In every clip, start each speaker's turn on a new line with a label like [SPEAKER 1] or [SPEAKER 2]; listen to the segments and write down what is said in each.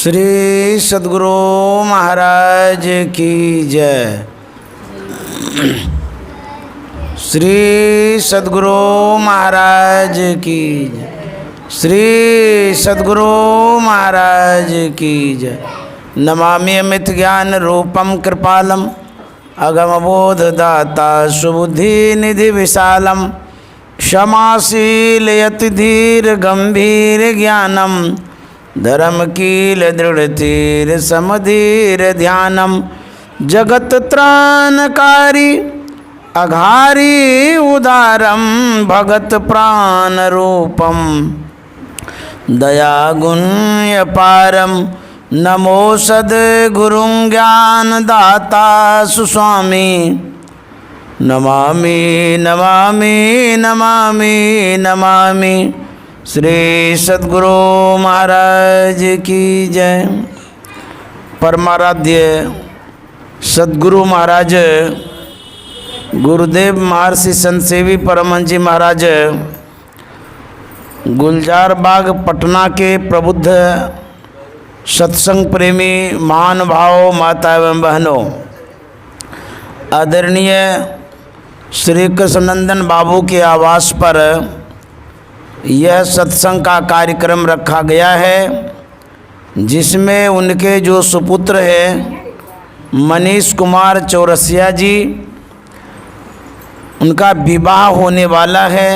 [SPEAKER 1] श्री सद्गुरु महाराज की जय। श्री सद्गुरु महाराज की जय। श्री सद्गुरु महाराज की जय। नमामि अमित ज्ञान रूपम कृपालम अगम बोध दाता सुबुद्धि निधि विशालम क्षमाशील यति धीर गंभीर ज्ञानम धर्म कील दृढ़ तीर समधीर ध्यानम जगत त्राणकारी अघारी उदारम भगत प्राण रूपम दया गुण्य पारम नमो सद्गुरुं ज्ञान दाता सुस्वामी नमामि नमामि नमामि नमामि श्री सद्गुरु महाराज की जय। परमाराध्य सद्गुरु महाराज गुरुदेव महर्षि संत सेवी परमहंस जी महाराज गुलजार बाग पटना के प्रबुद्ध सत्संग प्रेमी महानुभाव माता एवं बहनों, आदरणीय श्री कृष्णनंदन बाबू के आवास पर यह सत्संग का कार्यक्रम रखा गया है, जिसमें उनके जो सुपुत्र हैं मनीष कुमार चौरसिया जी, उनका विवाह होने वाला है।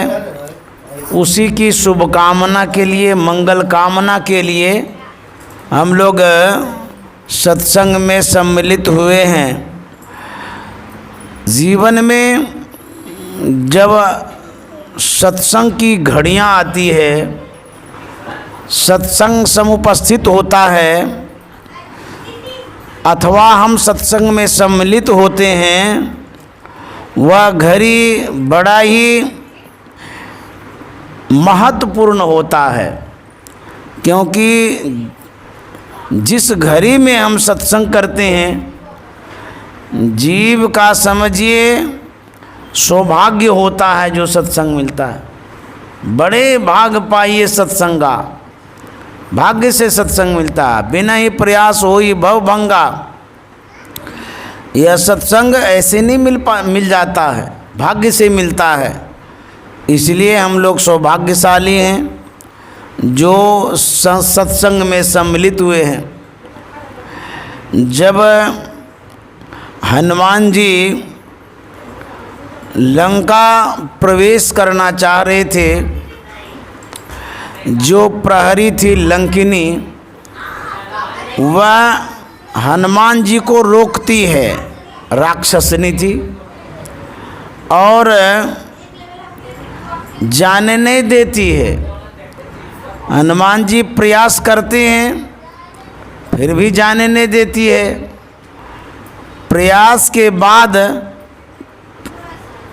[SPEAKER 1] उसी की शुभकामना के लिए, मंगल कामना के लिए हम लोग सत्संग में सम्मिलित हुए हैं। जीवन में जब सत्संग की घड़ियाँ आती है, सत्संग समुपस्थित होता है अथवा हम सत्संग में सम्मिलित होते हैं, वह घड़ी बड़ा ही महत्वपूर्ण होता है। क्योंकि जिस घड़ी में हम सत्संग करते हैं, जीव का समझिए सौभाग्य होता है जो सत्संग मिलता है। बड़े भाग पाइए सत्संगा, भाग्य से सत्संग मिलता है। बिना ही प्रयास हो ही भव भंगा। यह सत्संग ऐसे नहीं मिल जाता है, भाग्य से मिलता है। इसलिए हम लोग सौभाग्यशाली हैं जो सत्संग में सम्मिलित हुए हैं। जब हनुमान जी लंका प्रवेश करना चाह रहे थे, जो प्रहरी थी लंकिनी, वह हनुमान जी को रोकती है। राक्षसनी थी और जाने नहीं देती है। हनुमान जी प्रयास करते हैं, फिर भी जाने नहीं देती है। प्रयास के बाद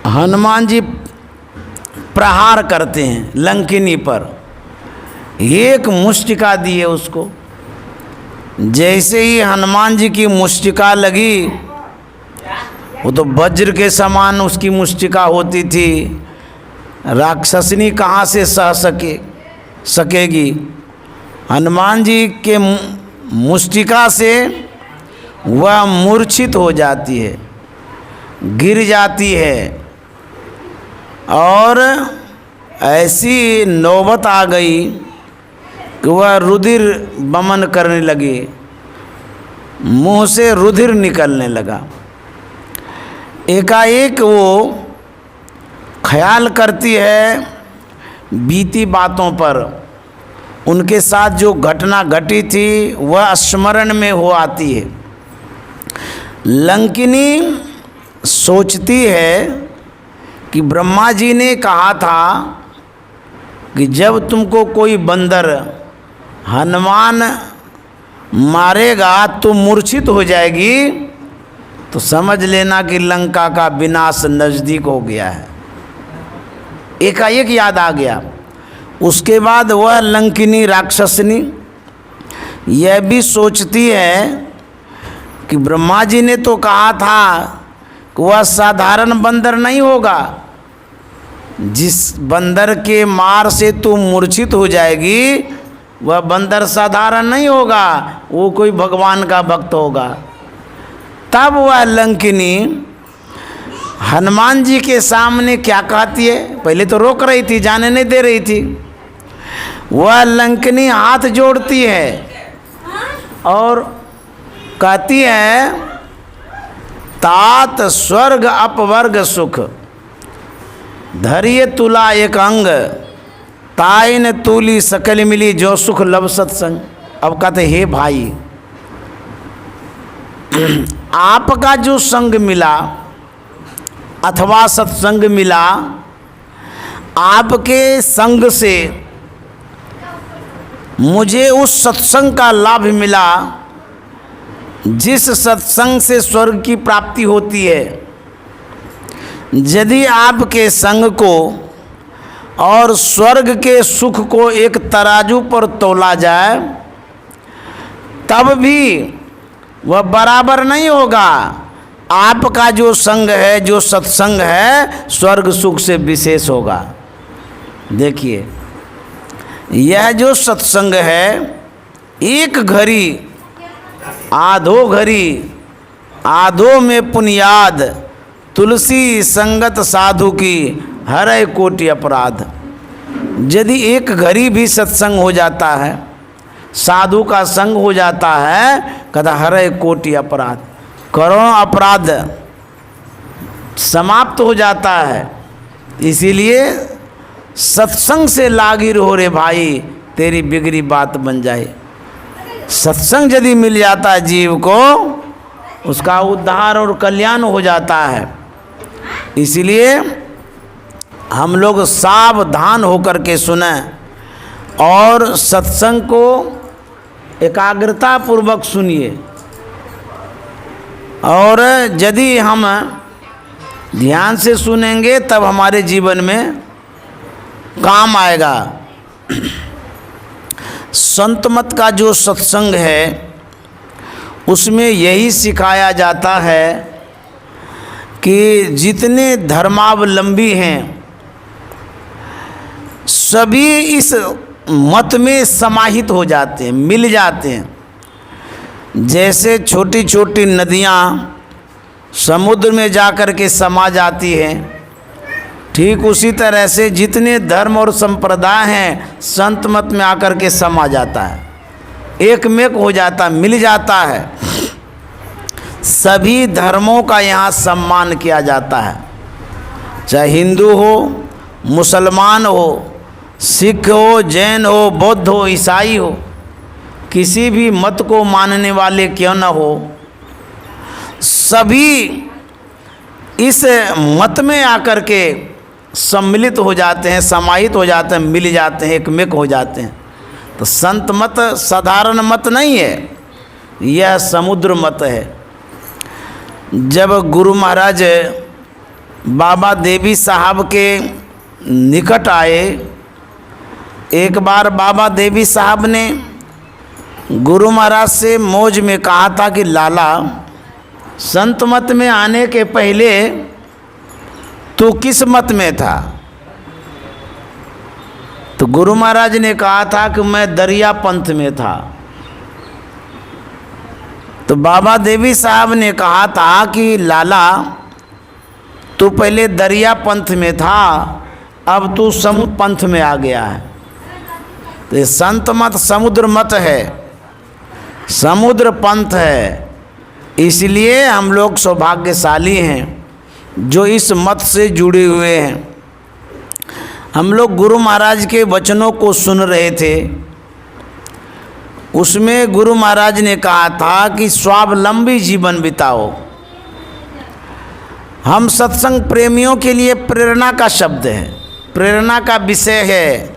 [SPEAKER 1] हनुमान जी प्रहार करते हैं लंकिनी पर। एक मुष्टिका दी है उसको। जैसे ही हनुमान जी की मुष्टिका लगी, वो तो वज्र के समान उसकी मुष्टिका होती थी। राक्षसनी कहाँ से सह सकेगी। हनुमान जी के मुष्टिका से वह मूर्छित हो जाती है, गिर जाती है। और ऐसी नौबत आ गई कि वह रुधिर बमन करने लगी, मुंह से रुधिर निकलने लगा। एकाएक वो ख्याल करती है बीती बातों पर। उनके साथ जो घटना घटी थी वह स्मरण में हो आती है। लंकिनी सोचती है कि ब्रह्मा जी ने कहा था कि जब तुमको कोई बंदर हनुमान मारेगा तो मूर्छित हो जाएगी, तो समझ लेना कि लंका का विनाश नज़दीक हो गया है। एकाएक याद आ गया। उसके बाद वह लंकिनी राक्षसनी यह भी सोचती है कि ब्रह्मा जी ने तो कहा था कि वह साधारण बंदर नहीं होगा। जिस बंदर के मार से तू मूर्छित हो जाएगी, वह बंदर साधारण नहीं होगा, वो कोई भगवान का भक्त होगा। तब वह लंकिनी हनुमान जी के सामने क्या कहती है, पहले तो रोक रही थी, जाने नहीं दे रही थी। वह लंकिनी हाथ जोड़ती है और कहती है, तात स्वर्ग अपवर्ग सुख, धरिय तुला एक अंग, ताइन तूली सकल मिली, जो सुख लब सत्संग। अब कहते, हे भाई, आपका जो संग मिला अथवा सत्संग मिला, आपके संग से मुझे उस सत्संग का लाभ मिला जिस सत्संग से स्वर्ग की प्राप्ति होती है। यदि आपके संग को और स्वर्ग के सुख को एक तराजू पर तोला जाए तब भी वह बराबर नहीं होगा। आपका जो संग है, जो सत्संग है, स्वर्ग सुख से विशेष होगा। देखिए, यह जो सत्संग है, एक घड़ी आधो घड़ी आधो में पुनियाद, तुलसी संगत साधु की हरै कोटि अपराध। यदि एक घड़ी भी सत्संग हो जाता है, साधु का संग हो जाता है, कहता हरै कोटि अपराध, करोड़ों अपराध समाप्त हो जाता है। इसीलिए सत्संग से लागिर हो रे भाई, तेरी बिगड़ी बात बन जाए। सत्संग यदि मिल जाता है जीव को, उसका उद्धार और कल्याण हो जाता है। इसलिए हम लोग सावधान होकर के सुने और सत्संग को एकाग्रता पूर्वक सुनिए। और यदि हम ध्यान से सुनेंगे तब हमारे जीवन में काम आएगा। संत मत का जो सत्संग है उसमें यही सिखाया जाता है कि जितने धर्मावलंबी हैं सभी इस मत में समाहित हो जाते हैं, मिल जाते हैं। जैसे छोटी छोटी नदियाँ समुद्र में जाकर के समा जाती हैं, ठीक उसी तरह से जितने धर्म और संप्रदाय हैं संत मत में आकर के समा जाता है, एकमेक हो जाता, मिल जाता है। सभी धर्मों का यहाँ सम्मान किया जाता है, चाहे हिंदू हो, मुसलमान हो, सिख हो, जैन हो, बौद्ध हो, ईसाई हो, किसी भी मत को मानने वाले क्यों न हो, सभी इस मत में आकर के सम्मिलित हो जाते हैं, समाहित हो जाते हैं, मिल जाते हैं, एकमेक हो जाते हैं। तो संत मत साधारण मत नहीं है, यह समुद्र मत है। जब गुरु महाराज बाबा देवी साहब के निकट आए, एक बार बाबा देवी साहब ने गुरु महाराज से मौज में कहा था कि लाला, संत मत में आने के पहले तू किस मत में था? तो गुरु महाराज ने कहा था कि मैं दरिया पंथ में था। तो बाबा देवी साहब ने कहा था कि लाला, तू पहले दरिया पंथ में था, अब तू समुद्र पंथ में आ गया है। तो ये संत मत समुद्र मत है, समुद्र पंथ है। इसलिए हम लोग सौभाग्यशाली हैं जो इस मत से जुड़े हुए हैं। हम लोग गुरु महाराज के वचनों को सुन रहे थे, उसमें गुरु महाराज ने कहा था कि स्वावलंबी जीवन बिताओ। हम सत्संग प्रेमियों के लिए प्रेरणा का शब्द है, प्रेरणा का विषय है,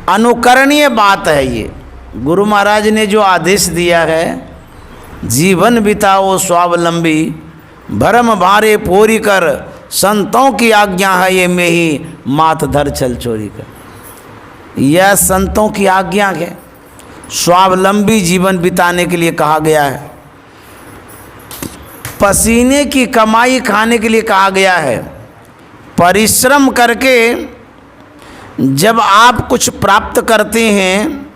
[SPEAKER 1] अनुकरणीय बात है। ये गुरु महाराज ने जो आदेश दिया है, जीवन बिताओ स्वावलंबी, भरम भारे फोरी कर, संतों की आज्ञा है ये में ही माथ धर छल चोरी कर। यह संतों की आज्ञा है, स्वावलंबी जीवन बिताने के लिए कहा गया है, पसीने की कमाई खाने के लिए कहा गया है। परिश्रम करके जब आप कुछ प्राप्त करते हैं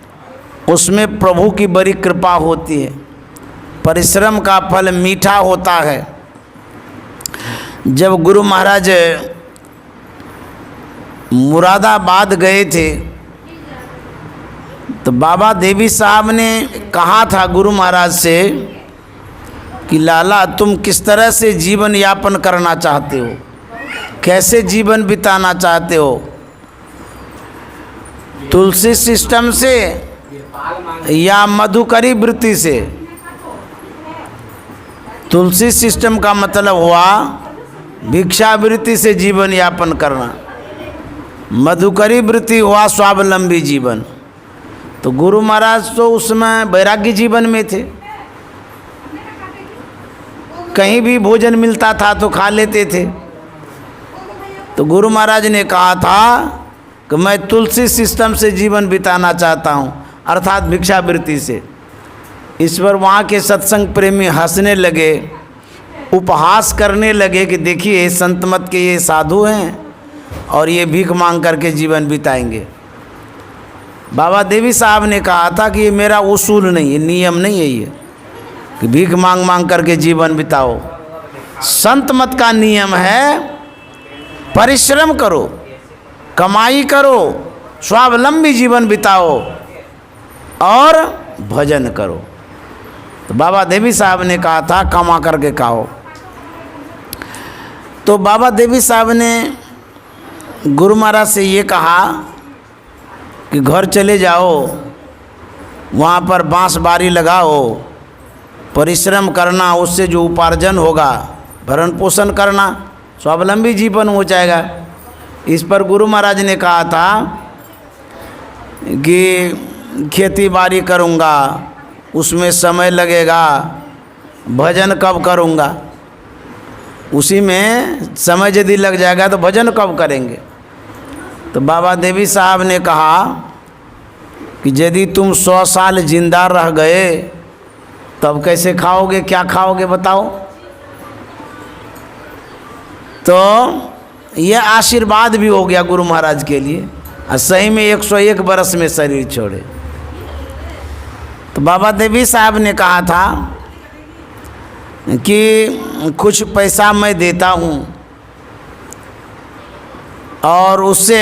[SPEAKER 1] उसमें प्रभु की बड़ी कृपा होती है। परिश्रम का फल मीठा होता है। जब गुरु महाराज मुरादाबाद गए थे तो बाबा देवी साहब ने कहा था गुरु महाराज से कि लाला तुम किस तरह से जीवन यापन करना चाहते हो, कैसे जीवन बिताना चाहते हो, तुलसी सिस्टम से या मधुकरी वृत्ति से। तुलसी सिस्टम का मतलब हुआ भिक्षावृत्ति से जीवन यापन करना, मधुकरी वृत्ति हुआ स्वावलंबी जीवन। तो गुरु महाराज तो उसमें वैराग्य जीवन में थे, कहीं भी भोजन मिलता था तो खा लेते थे। तो गुरु महाराज ने कहा था कि मैं तुलसी सिस्टम से जीवन बिताना चाहता हूँ, अर्थात भिक्षावृत्ति से। इस पर वहाँ के सत्संग प्रेमी हंसने लगे, उपहास करने लगे कि देखिए संत मत के ये साधु हैं और ये भीख मांग करके जीवन बिताएंगे। बाबा देवी साहब ने कहा था कि ये मेरा उसूल नहीं है, नियम नहीं है ये कि भीख मांग मांग करके जीवन बिताओ। संत मत का नियम है परिश्रम करो, कमाई करो, स्वावलंबी जीवन बिताओ और भजन करो। तो बाबा देवी साहब ने कहा था कमा करके खाओ। तो बाबा देवी साहब ने गुरु महाराज से ये कहा कि घर चले जाओ, वहाँ पर बांस बारी लगाओ, परिश्रम करना, उससे जो उपार्जन होगा भरण पोषण करना, स्वावलंबी जीवन हो जाएगा। इस पर गुरु महाराज ने कहा था कि खेती बाड़ी करूँगा, उसमें समय लगेगा, भजन कब करूँगा, उसी में समय यदि लग जाएगा तो भजन कब करेंगे। तो बाबा देवी साहब ने कहा कि यदि तुम 100 साल जिंदा रह गए तब कैसे खाओगे, क्या खाओगे बताओ। तो यह आशीर्वाद भी हो गया गुरु महाराज के लिए, और सही में 101 बरस में शरीर छोड़े। तो बाबा देवी साहब ने कहा था कि कुछ पैसा मैं देता हूँ और उससे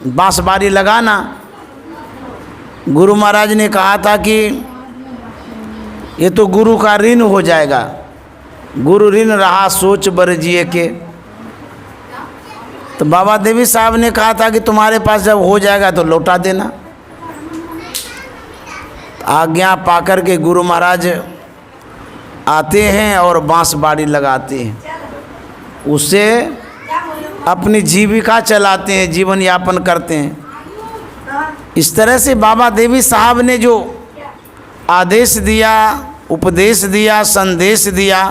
[SPEAKER 1] बांसबारी लगाना। गुरु महाराज ने कहा था कि ये तो गुरु का ऋण हो जाएगा, गुरु ऋण रहा सोच बर जिए के। तो बाबा देवी साहब ने कहा था कि तुम्हारे पास जब हो जाएगा तो लौटा देना। आज्ञा पाकर के गुरु महाराज आते हैं और बांसबारी लगाते हैं, उससे अपनी जीविका चलाते हैं, जीवन यापन करते हैं। इस तरह से बाबा देवी साहब ने जो आदेश दिया, उपदेश दिया, संदेश दिया,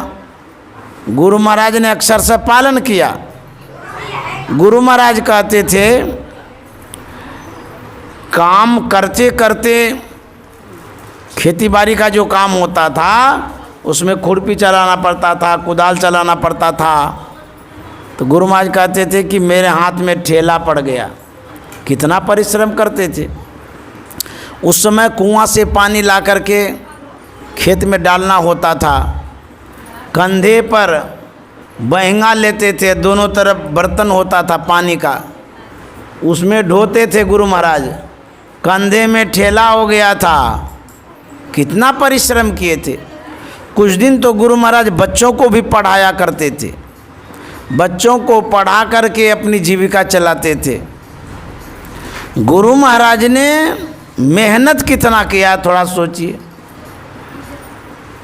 [SPEAKER 1] गुरु महाराज ने अक्षर से पालन किया। गुरु महाराज कहते थे काम करते करते, खेती बाड़ी का जो काम होता था उसमें खुरपी चलाना पड़ता था, कुदाल चलाना पड़ता था। तो गुरु महाराज कहते थे कि मेरे हाथ में ठेला पड़ गया। कितना परिश्रम करते थे। उस समय कुआं से पानी ला करके खेत में डालना होता था, कंधे पर बहंगा लेते थे, दोनों तरफ बर्तन होता था पानी का, उसमें ढोते थे गुरु महाराज। कंधे में ठेला हो गया था, कितना परिश्रम किए थे। कुछ दिन तो गुरु महाराज बच्चों को भी पढ़ाया करते थे, बच्चों को पढ़ा करके अपनी जीविका चलाते थे। गुरु महाराज ने मेहनत कितना किया थोड़ा सोचिए।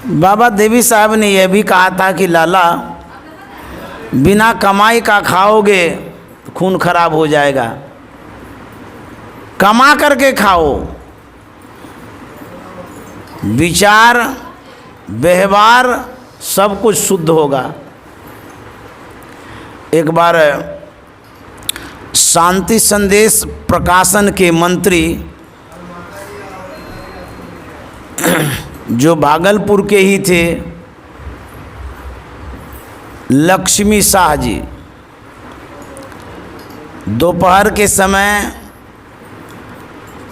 [SPEAKER 1] बाबा देवी साहब ने यह भी कहा था कि लाला बिना कमाई का खाओगे तो खून खराब हो जाएगा, कमा करके खाओ, विचार व्यवहार सब कुछ शुद्ध होगा। एक बार शांति संदेश प्रकाशन के मंत्री जो भागलपुर के ही थे, लक्ष्मी शाह जी, दोपहर के समय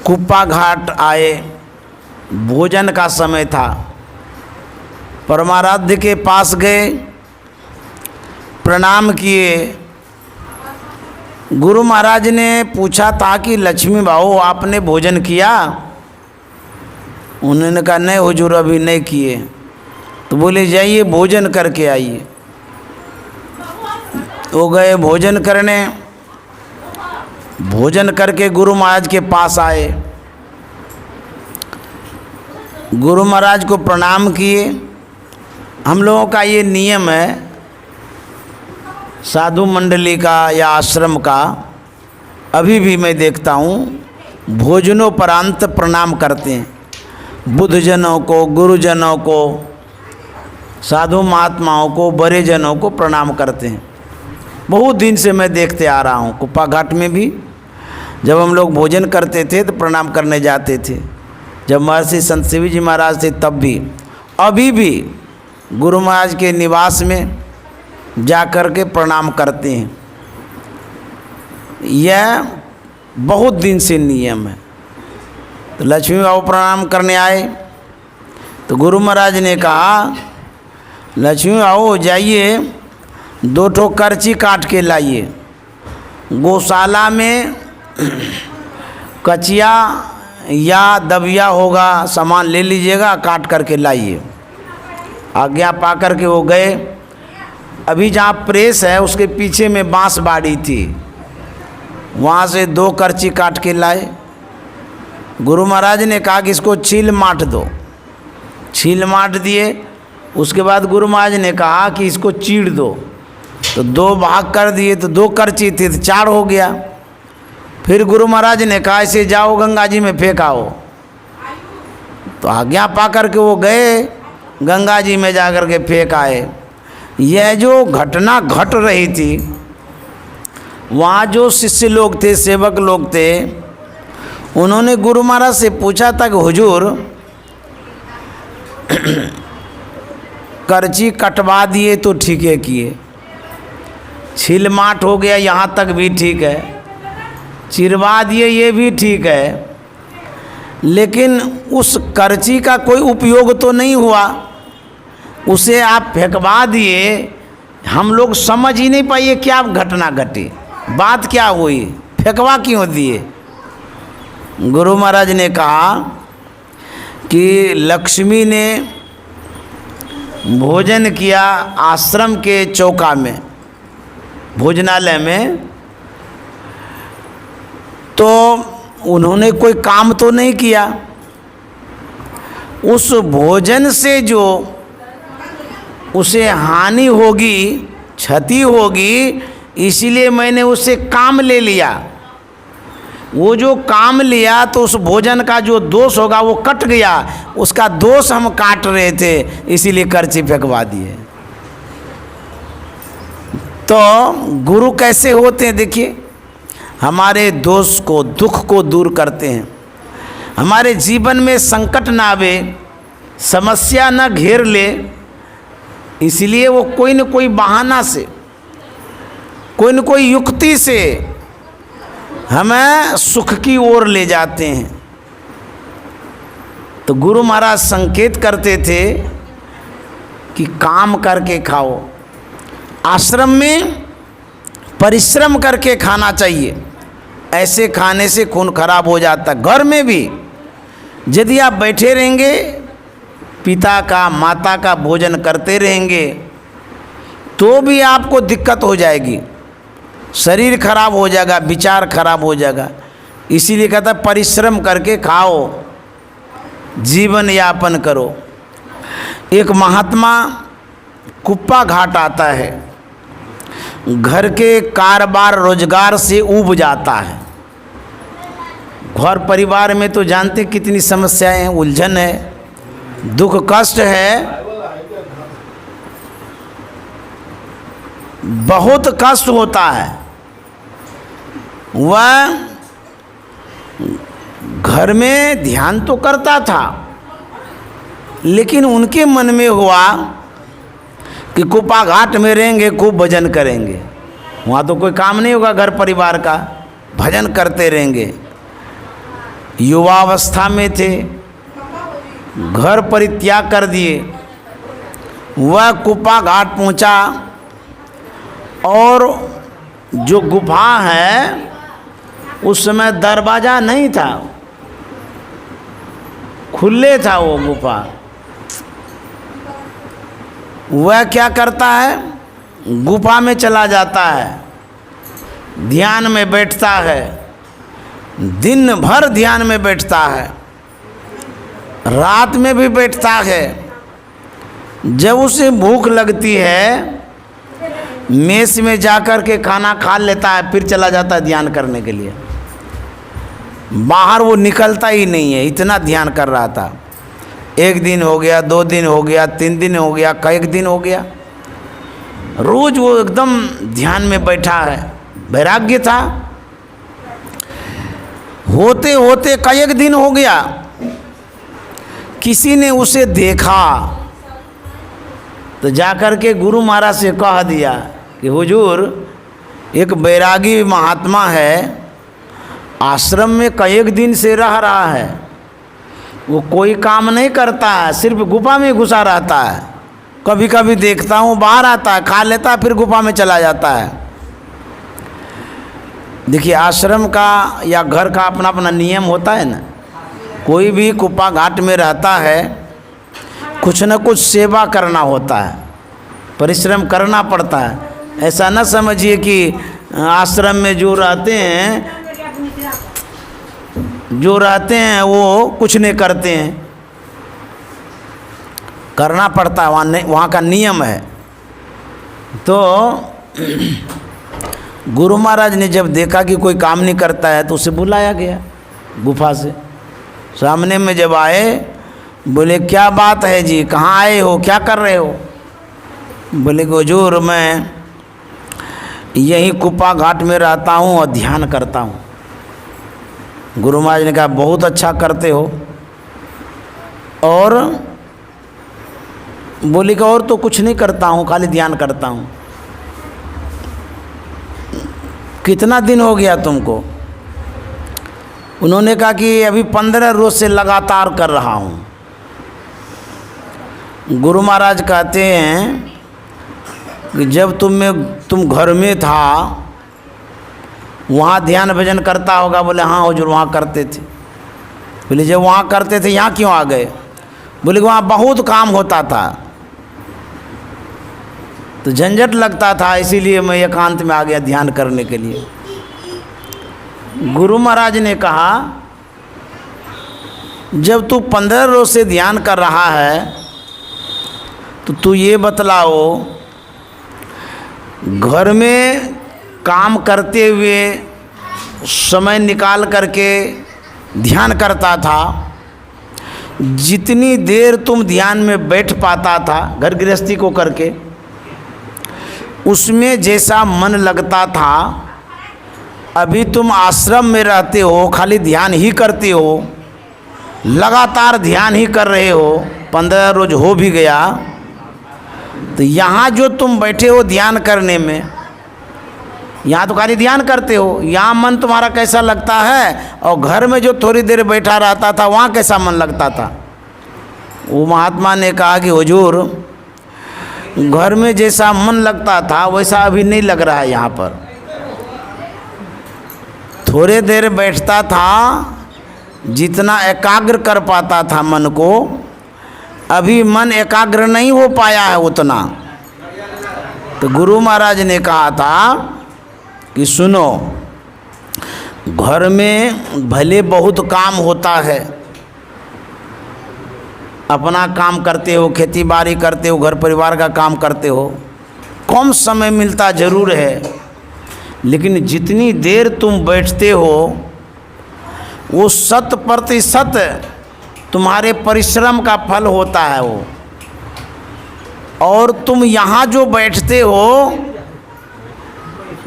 [SPEAKER 1] कुप्पा घाट आए भोजन का समय था। परमाराध्य के पास गए, प्रणाम किए। गुरु महाराज ने पूछा था कि लक्ष्मी बाबू आपने भोजन किया? उन्होंने कहा नहीं हुजूर अभी नहीं किए। तो बोले जाइए भोजन करके आइए। वो गए भोजन करने। भोजन करके गुरु महाराज के पास आए, गुरु महाराज को प्रणाम किए। हम लोगों का ये नियम है साधु मंडली का या आश्रम का, अभी भी मैं देखता हूँ भोजनोपरांत प्रणाम करते हैं। बुद्धजनों को, गुरुजनों को, साधु महात्माओं को, बड़े जनों को प्रणाम करते हैं। बहुत दिन से मैं देखते आ रहा हूँ। कुप्पा घाट में भी जब हम लोग भोजन करते थे तो प्रणाम करने जाते थे। जब महर्षि संत शिव जी महाराज थे तब भी, अभी भी गुरु महाराज के निवास में जा कर के प्रणाम करते हैं। यह बहुत दिन से नियम है। तो लक्ष्मी बाबू प्रणाम करने आए तो गुरु महाराज ने कहा लक्ष्मी बाबू जाइए 2 ठो करची काट के लाइए। गौशाला में कचिया या दबिया होगा, सामान ले लीजिएगा, काट करके लाइए। आज्ञा पा कर के वो गए। अभी जहाँ प्रेस है उसके पीछे में बांस बाड़ी थी, वहाँ से 2 करची काट के लाए। गुरु महाराज ने कहा कि इसको छील माट दो। छील माट दिए। उसके बाद गुरु महाराज ने कहा कि इसको चीड़ दो। तो 2 भाग कर दिए। तो 2 करची थी तो 4 हो गया। फिर गुरु महाराज ने कहा इसे जाओ गंगा जी में फेंक आओ। तो आज्ञा पा कर के वो गए, गंगा जी में जा कर के फेंक आए। यह जो घटना घट रही थी, वहाँ जो शिष्य लोग थे, सेवक लोग थे, उन्होंने गुरु महाराज से पूछा था कि हुजूर करची कटवा दिए तो ठीक है किए, छील माट हो गया यहाँ तक भी ठीक है, चिरवा दिए ये भी ठीक है, लेकिन उस करची का कोई उपयोग तो नहीं हुआ, उसे आप फेंकवा दिए। हम लोग समझ ही नहीं पाइए क्या घटना घटी, बात क्या हुई, फेंकवा क्यों दिए। गुरु महाराज ने कहा कि लक्ष्मी ने भोजन किया आश्रम के चौका में, भोजनालय में, तो उन्होंने कोई काम तो नहीं किया। उस भोजन से जो उसे हानि होगी, क्षति होगी, इसीलिए मैंने उससे काम ले लिया। वो जो काम लिया तो उस भोजन का जो दोष होगा वो कट गया, उसका दोष हम काट रहे थे, इसीलिए करची फेंकवा दिए। तो गुरु कैसे होते हैं देखिए, हमारे दोष को, दुख को दूर करते हैं। हमारे जीवन में संकट ना आवे, समस्या ना घेर ले, इसलिए वो कोई न कोई बहाना से, कोई न कोई युक्ति से हमें सुख की ओर ले जाते हैं। तो गुरु महाराज संकेत करते थे कि काम करके खाओ। आश्रम में परिश्रम करके खाना चाहिए, ऐसे खाने से खून खराब हो जाता। घर में भी यदि आप बैठे रहेंगे, पिता का, माता का भोजन करते रहेंगे, तो भी आपको दिक्कत हो जाएगी, शरीर खराब हो जाएगा, विचार खराब हो जाएगा। इसीलिए कहता है परिश्रम करके खाओ, जीवन यापन करो। एक महात्मा कुप्पा घाट आता है, घर के कारोबार रोजगार से ऊब जाता है। घर परिवार में तो जानते कितनी समस्याएं हैं, उलझन है, दुख कष्ट है, बहुत कष्ट होता है। वह घर में ध्यान तो करता था, लेकिन उनके मन में हुआ कि कुप्पा घाट में रहेंगे, खूब भजन करेंगे, वहाँ तो कोई काम नहीं होगा घर परिवार का, भजन करते रहेंगे। युवावस्था में थे, घर परित्याग कर दिए, वह कुप्पा घाट पहुंचा और जो गुफा है उस समय दरवाज़ा नहीं था, खुले था वो गुफा। वह क्या करता है, गुफा में चला जाता है, ध्यान में बैठता है, दिन भर ध्यान में बैठता है, रात में भी बैठता है। जब उसे भूख लगती है मेस में जाकर के खाना खा लेता है, फिर चला जाता है ध्यान करने के लिए। बाहर वो निकलता ही नहीं है, इतना ध्यान कर रहा था। 1 दिन हो गया, 2 दिन हो गया, 3 दिन हो गया, कई दिन हो गया, रोज वो एकदम ध्यान में बैठा है, वैराग्य था। होते होते कई दिन हो गया, किसी ने उसे देखा तो जाकर के गुरु महाराज से कह दिया कि हुजूर, एक बैरागी महात्मा है, आश्रम में कई दिन से रह रहा है, वो कोई काम नहीं करता है, सिर्फ गुफा में घुसा रहता है। कभी कभी देखता हूँ बाहर आता है, खा लेता है, फिर गुफा में चला जाता है। देखिए, आश्रम का या घर का अपना अपना नियम होता है ना। कोई भी कुप्पा घाट में रहता है, कुछ न कुछ सेवा करना होता है, परिश्रम करना पड़ता है। ऐसा न समझिए कि आश्रम में जो रहते हैं वो कुछ नहीं करते हैं, करना पड़ता है, वहाँ का नियम है। तो गुरु महाराज ने जब देखा कि कोई काम नहीं करता है तो उसे बुलाया गया गुफा से। सामने में जब आए, बोले क्या बात है जी, कहाँ आए हो, क्या कर रहे हो? बोले कि हुजूर, मैं यहीं कुप्पा घाट में रहता हूँ और ध्यान करता हूँ। गुरु महाराज ने कहा बहुत अच्छा करते हो। और बोले कि और तो कुछ नहीं करता हूँ, खाली ध्यान करता हूँ। कितना दिन हो गया तुमको? उन्होंने कहा कि अभी 15 रोज से लगातार कर रहा हूँ। गुरु महाराज कहते हैं कि जब तुम घर में था वहाँ ध्यान भजन करता होगा? बोले हाँ हुजूर, वहाँ करते थे। बोले जब वहाँ करते थे यहाँ क्यों आ गए? बोले वहाँ बहुत काम होता था, तो झंझट लगता था, इसीलिए मैं एकांत में आ गया ध्यान करने के लिए। गुरु महाराज ने कहा जब तू 15 रोज से ध्यान कर रहा है तो तू ये बतलाओ, घर में काम करते हुए समय निकाल करके ध्यान करता था, जितनी देर तुम ध्यान में बैठ पाता था घर गृहस्थी को करके, उसमें जैसा मन लगता था, अभी तुम आश्रम में रहते हो, खाली ध्यान ही करते हो, लगातार ध्यान ही कर रहे हो, 15 रोज हो भी गया, तो यहाँ जो तुम बैठे हो ध्यान करने में, यहाँ तो खाली ध्यान करते हो, यहाँ मन तुम्हारा कैसा लगता है? और घर में जो थोड़ी देर बैठा रहता था वहाँ कैसा मन लगता था? वो महात्मा ने कहा कि हुजूर, घर में जैसा मन लगता था वैसा अभी नहीं लग रहा है। यहाँ पर थोड़े देर बैठता था, जितना एकाग्र कर पाता था मन को, अभी मन एकाग्र नहीं हो पाया है उतना। तो गुरु महाराज ने कहा था कि सुनो, घर में भले बहुत काम होता है, अपना काम करते हो, खेती बाड़ी करते हो, घर परिवार का काम करते हो, कम समय मिलता जरूर है, लेकिन जितनी देर तुम बैठते हो वो 100% तुम्हारे परिश्रम का फल होता है वो। और तुम यहाँ जो बैठते हो,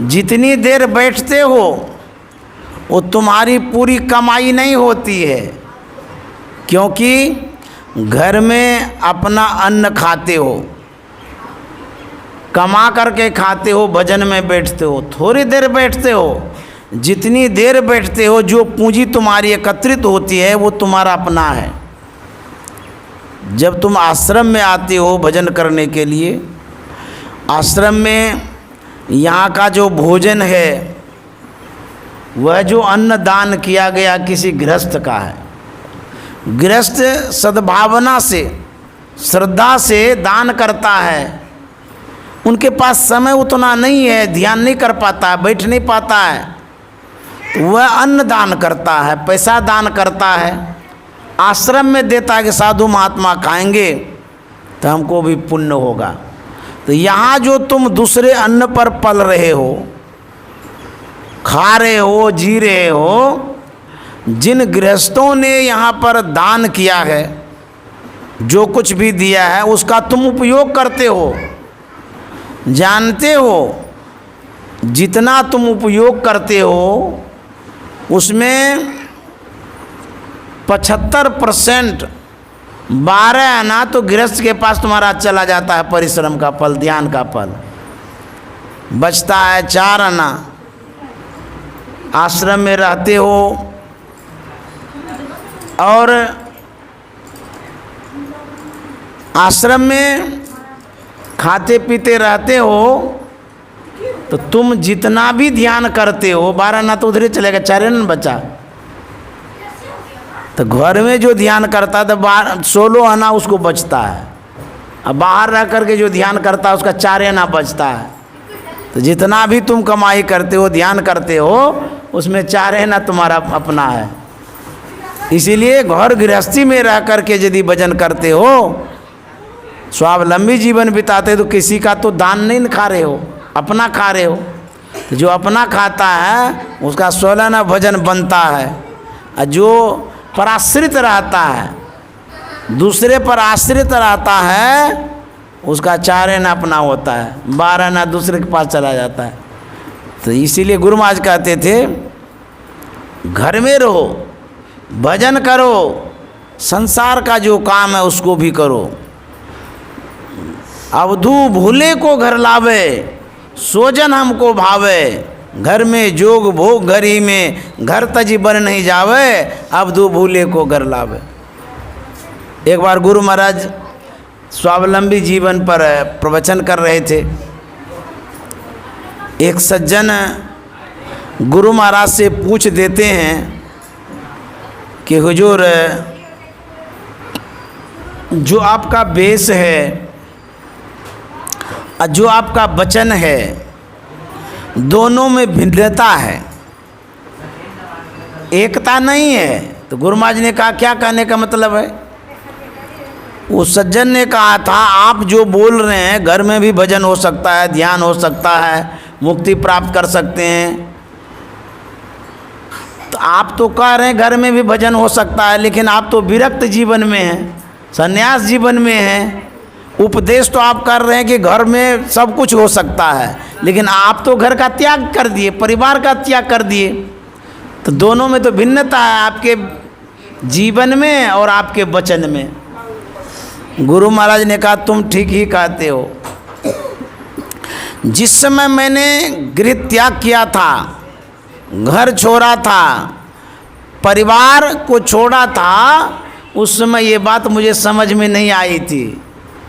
[SPEAKER 1] जितनी देर बैठते हो, वो तुम्हारी पूरी कमाई नहीं होती है, क्योंकि घर में अपना अन्न खाते हो, कमा करके खाते हो, भजन में बैठते हो, थोड़ी देर बैठते हो, जितनी देर बैठते हो जो पूंजी तुम्हारी एकत्रित होती है वो तुम्हारा अपना है। जब तुम आश्रम में आते हो भजन करने के लिए, आश्रम में यहाँ का जो भोजन है वह जो अन्न दान किया गया किसी गृहस्थ का है। गृहस्थ सद्भावना से श्रद्धा से दान करता है। उनके पास समय उतना नहीं है, ध्यान नहीं कर पाता है, बैठ नहीं पाता है, तो वह अन्न दान करता है, पैसा दान करता है, आश्रम में देता है कि साधु महात्मा खाएंगे तो हमको भी पुण्य होगा। तो यहाँ जो तुम दूसरे अन्न पर पल रहे हो, खा रहे हो, जी रहे हो, जिन गृहस्थों ने यहाँ पर दान किया है, जो कुछ भी दिया है उसका तुम उपयोग करते हो। जानते हो जितना तुम उपयोग करते हो उसमें 75% 12 आना तो गृहस्थ के पास तुम्हारा चला जाता है, परिश्रम का फल, ध्यान का फल। बचता है 4 आना। आश्रम में रहते हो और आश्रम में खाते पीते रहते हो, तो तुम जितना भी ध्यान करते हो 12 आना तो उधर ही चलेगा, 4 आना बचा। तो घर में जो ध्यान करता है तो 16 आना उसको बचता है, अब बाहर रह करके जो ध्यान करता है उसका 4 आना बचता है। तो जितना भी तुम कमाई करते हो, ध्यान करते हो, उसमें 4 आना तुम्हारा अपना है। इसीलिए घर गृहस्थी में रह करके यदि भजन करते हो, स्वावलंबी जीवन बिताते, तो किसी का तो दान नहीं खा रहे हो, अपना खा रहे हो। तो जो अपना खाता है उसका 16 आना भजन बनता है, और जो पराश्रित रहता है, दूसरे पर आश्रित रहता है, उसका 4 आना अपना होता है, 12 आना दूसरे के पास चला जाता है। तो इसीलिए गुरु महाराज कहते थे घर में रहो, भजन करो, संसार का जो काम है उसको भी करो। अवधू भूले को घर लावे, सोजन हमको भावे, घर में जोग भोग घरी में, घर तजी बन नहीं जावे, अवधू भूले को घर लावे। एक बार गुरु महाराज स्वावलंबी जीवन पर प्रवचन कर रहे थे। एक सज्जन गुरु महाराज से पूछ देते हैं कि हुजूर, जो आपका वेश है और जो आपका वचन है, दोनों में भिन्नता है, एकता नहीं है। तो गुरु महाराज ने कहा क्या कहने का मतलब है? उस सज्जन ने कहा था, आप जो बोल रहे हैं घर में भी भजन हो सकता है, ध्यान हो सकता है, मुक्ति प्राप्त कर सकते हैं, तो आप तो कह रहे हैं घर में भी भजन हो सकता है, लेकिन आप तो विरक्त जीवन में हैं, संन्यास जीवन में हैं। उपदेश तो आप कर रहे हैं कि घर में सब कुछ हो सकता है, लेकिन आप तो घर का त्याग कर दिए, परिवार का त्याग कर दिए। तो दोनों में तो भिन्नता है, आपके जीवन में और आपके वचन में। गुरु महाराज ने कहा तुम ठीक ही कहते हो। जिस समय मैंने गृह त्याग किया था, घर छोड़ा था, परिवार को छोड़ा था, उस समय ये बात मुझे समझ में नहीं आई थी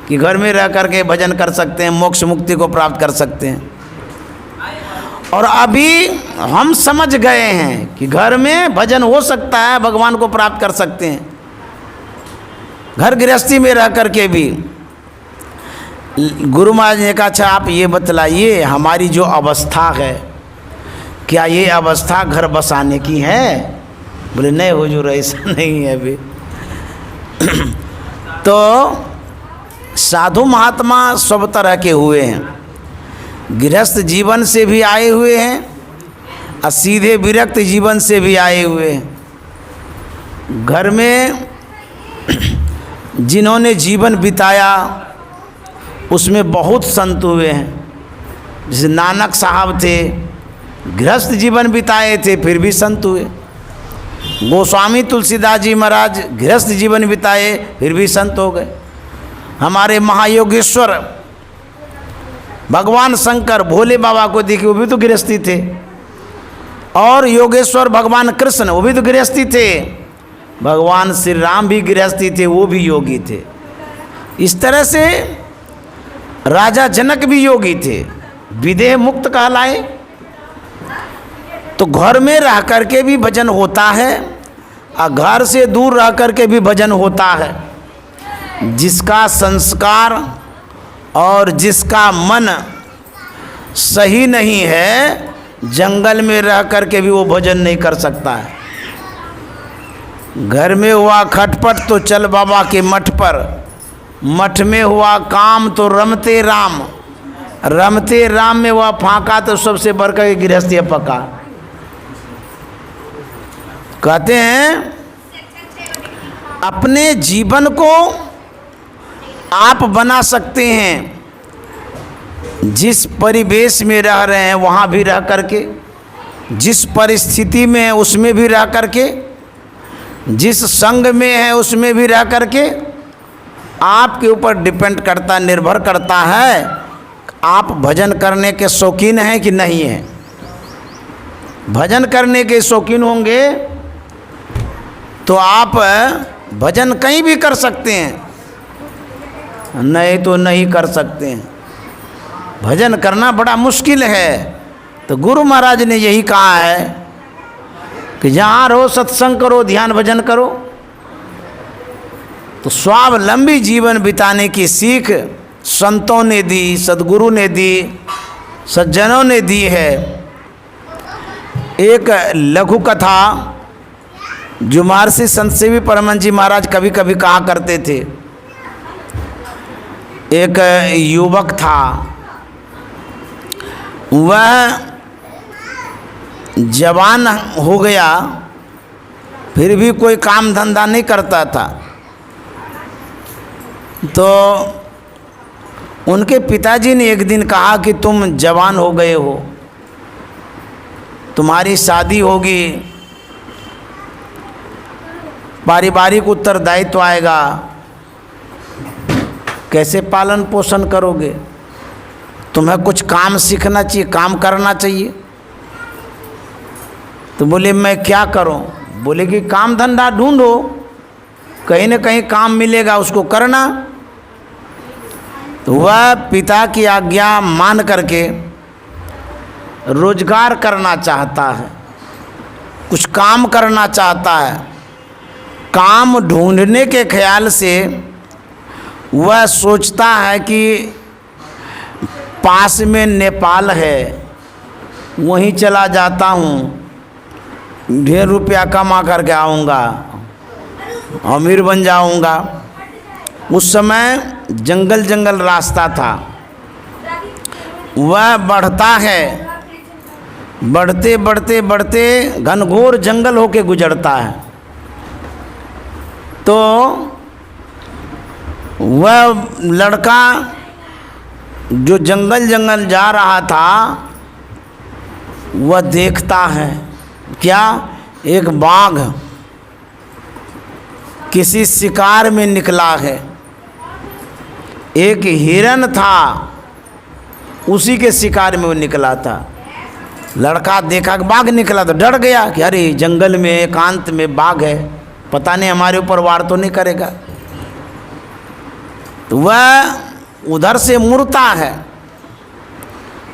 [SPEAKER 1] कि घर में रह करके भजन कर सकते हैं, मोक्ष मुक्ति को प्राप्त कर सकते हैं। और अभी हम समझ गए हैं कि घर में भजन हो सकता है, भगवान को प्राप्त कर सकते हैं, घर गृहस्थी में रह करके भी। गुरु महाराज ने कहा अच्छा आप ये बतलाइए, हमारी जो अवस्था है, क्या ये अवस्था घर बसाने की है? बोले नहीं हुजूर, ऐसा नहीं है अभी। तो साधु महात्मा सब तरह के हुए हैं, गृहस्थ जीवन से भी आए हुए हैं और सीधे विरक्त जीवन से भी आए हुए हैं। घर में जिन्होंने जीवन बिताया उसमें बहुत संत हुए हैं। जैसे नानक साहब थे, गृहस्थ जीवन बिताए थे फिर भी संत हुए। गोस्वामी तुलसीदास जी महाराज गृहस्थ जीवन बिताए फिर भी संत हो गए। हमारे महायोगेश्वर भगवान शंकर भोले बाबा को देखिए, वो भी तो गृहस्थी थे। और योगेश्वर भगवान कृष्ण, वो भी तो गृहस्थी थे। भगवान श्री राम भी गृहस्थी थे, वो भी योगी थे। इस तरह से राजा जनक भी योगी थे, विदेह मुक्त कहलाए। तो घर में रह करके भी भजन होता है और घर से दूर रह करके भी भजन होता है। जिसका संस्कार और जिसका मन सही नहीं है, जंगल में रह करके भी वो भजन नहीं कर सकता है। घर में हुआ खटपट तो चल बाबा के मठ पर, मठ में हुआ काम तो रमते राम, रमते राम में हुआ फांका तो सबसे बढ़कर गृहस्थी पका। कहते हैं अपने जीवन को आप बना सकते हैं, जिस परिवेश में रह रहे हैं वहाँ भी रह करके, जिस परिस्थिति में है उसमें भी रह करके, जिस संग में है उसमें भी रह करके। आपके ऊपर डिपेंड करता, निर्भर करता है आप भजन करने के शौकीन हैं कि नहीं हैं। भजन करने के शौकीन होंगे तो आप भजन कहीं भी कर सकते हैं, नहीं तो नहीं कर सकते हैं। भजन करना बड़ा मुश्किल है। तो गुरु महाराज ने यही कहा है कि जहाँ रहो सत्संग करो, ध्यान भजन करो। तो स्वावलंबी जीवन बिताने की सीख संतों ने दी, सद्गुरु ने दी, सज्जनों ने दी है। एक लघु कथा जो महर्षि संत सेवी परमानंद जी महाराज कभी कभी कहा करते थे। एक युवक था, वह जवान हो गया, फिर भी कोई काम धंधा नहीं करता था। तो उनके पिताजी ने एक दिन कहा कि तुम जवान हो गए हो, तुम्हारी शादी होगी, पारिवारिक उत्तरदायित्व आएगा, कैसे पालन पोषण करोगे? तुम्हें कुछ काम सीखना चाहिए, काम करना चाहिए। तो बोले मैं क्या करूं? बोले कि काम धंधा ढूंढो, कहीं न कहीं काम मिलेगा, उसको करना। तो वह पिता की आज्ञा मान करके रोजगार करना चाहता है, कुछ काम करना चाहता है। काम ढूंढने के ख्याल से वह सोचता है कि पास में नेपाल है, वहीं चला जाता हूँ, ढेर रुपया कमा करके आऊँगा, अमीर बन जाऊँगा। उस समय जंगल जंगल रास्ता था, वह बढ़ता है, बढ़ते बढ़ते बढ़ते घनघोर जंगल होके गुजरता है। तो वह लड़का जो जंगल जंगल जा रहा था, वह देखता है क्या, एक बाघ किसी शिकार में निकला है। एक हिरन था, उसी के शिकार में वो निकला था। लड़का देखा कि बाघ निकला तो डर गया कि अरे जंगल में एकांत में बाघ है, पता नहीं हमारे ऊपर वार तो नहीं करेगा। तो वह उधर से मुड़ता है,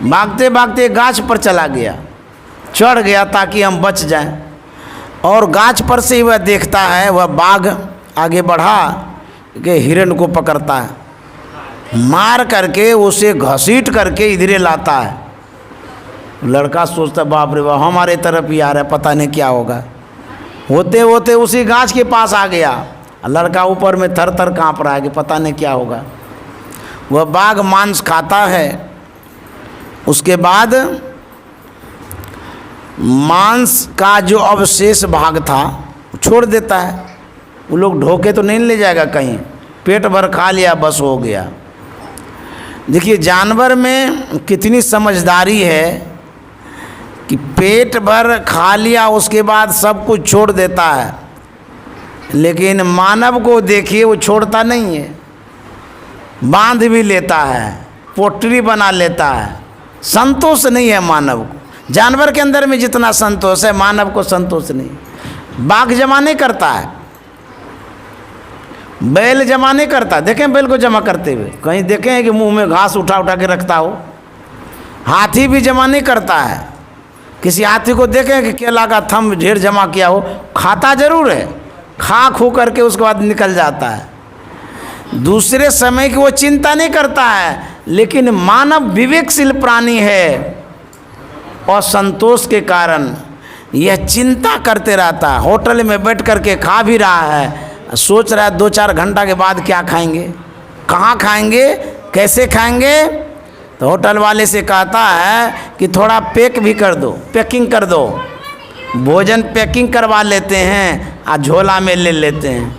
[SPEAKER 1] भागते भागते गाछ पर चला गया, चढ़ गया ताकि हम बच जाएं। और गाछ पर से ही वह देखता है, वह बाघ आगे बढ़ा कि हिरन को पकड़ता है, मार करके उसे घसीट करके इधरे लाता है। लड़का सोचता बाप रे बाप, हमारे तरफ ही आ रहा है, पता नहीं क्या होगा। होते होते उसी गाछ के पास आ गया, लड़का ऊपर में थर थर काँप रहा है कि पता नहीं क्या होगा। वह बाघ मांस खाता है, उसके बाद मांस का जो अवशेष भाग था छोड़ देता है। वो लोग ढोके तो नहीं ले जाएगा कहीं, पेट भर खा लिया बस हो गया। देखिए जानवर में कितनी समझदारी है कि पेट भर खा लिया उसके बाद सब कुछ छोड़ देता है, लेकिन मानव को देखिए वो छोड़ता नहीं है, बांध भी लेता है, पोटरी बना लेता है। संतोष नहीं है मानव को। जानवर के अंदर में जितना संतोष है, मानव को संतोष नहीं। बाघ जमा नहीं करता है, बैल जमा नहीं करता, देखें बैल को जमा करते हुए, कहीं देखें कि मुंह में घास उठा उठा के रखता हो। हाथी भी जमा नहीं करता है, किसी हाथी को देखें कि केला का थम ढेर जमा किया हो, खाता जरूर है, खा खू करके उसके बाद निकल जाता है। दूसरे समय की वो चिंता नहीं करता है, लेकिन मानव विवेकशील प्राणी है और संतोष के कारण यह चिंता करते रहता है। होटल में बैठ करके खा भी रहा है, सोच रहा है 2-4 घंटा के बाद क्या खाएंगे, कहाँ खाएंगे, कैसे खाएंगे। तो होटल वाले से कहता है कि थोड़ा पैक भी कर दो, पैकिंग कर दो, भोजन पैकिंग करवा लेते हैं और झोला में ले लेते हैं,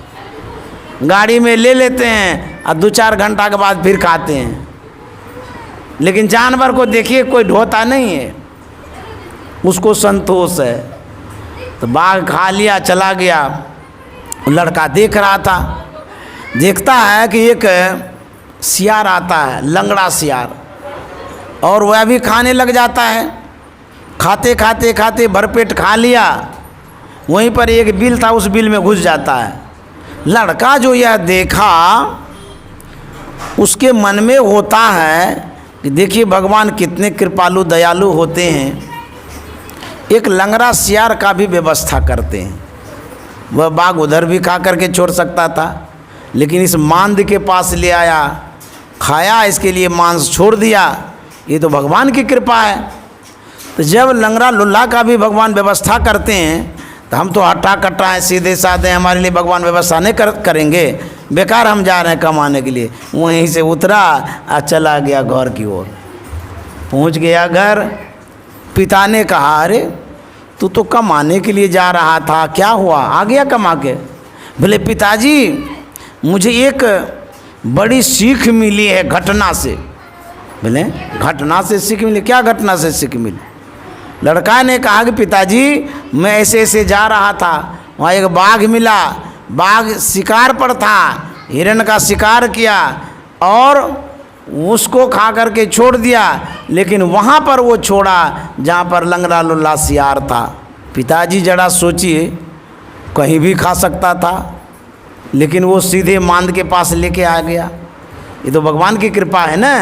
[SPEAKER 1] गाड़ी में ले लेते हैं और 2-4 घंटा के बाद फिर खाते हैं। लेकिन जानवर को देखिए कोई ढोता नहीं है, उसको संतोष है। तो बाघ खा लिया, चला गया। लड़का देख रहा था, देखता है कि एक सियार आता है, लंगड़ा सियार, और वह भी खाने लग जाता है। खाते खाते खाते भरपेट खा लिया, वहीं पर एक बिल था, उस बिल में घुस जाता है। लड़का जो यह देखा, उसके मन में होता है कि देखिए भगवान कितने कृपालु दयालु होते हैं, एक लंगड़ा सियार का भी व्यवस्था करते हैं। वह बाघ उधर भी खा करके छोड़ सकता था, लेकिन इस मांद के पास ले आया, खाया, इसके लिए मांस छोड़ दिया। ये तो भगवान की कृपा है। तो जब लंगड़ा लुल्ला का भी भगवान व्यवस्था करते हैं, तो हम तो हट्टा कट्टा हैं, सीधे साधे, हमारे लिए भगवान व्यवस्था नहीं करेंगे, बेकार हम जा रहे हैं कमाने के लिए। वहीं से उतरा और चला गया घर की ओर। पहुंच गया घर, पिता ने कहा, अरे तू तो कमाने के लिए जा रहा था, क्या हुआ, आ गया कमा के? बोले पिताजी, मुझे एक बड़ी सीख मिली है घटना से। बोले घटना से सीख मिली? क्या घटना से सीख मिली? लड़का ने कहा कि पिताजी, मैं ऐसे ऐसे जा रहा था, वहाँ एक बाघ मिला, बाघ शिकार पर था, हिरण का शिकार किया और उसको खा करके छोड़ दिया, लेकिन वहाँ पर वो छोड़ा जहाँ पर लंगड़ा लुल्ला सियार था। पिताजी जरा सोचिए, कहीं भी खा सकता था, लेकिन वो सीधे मांद के पास लेके आ गया। ये तो भगवान की कृपा है ना।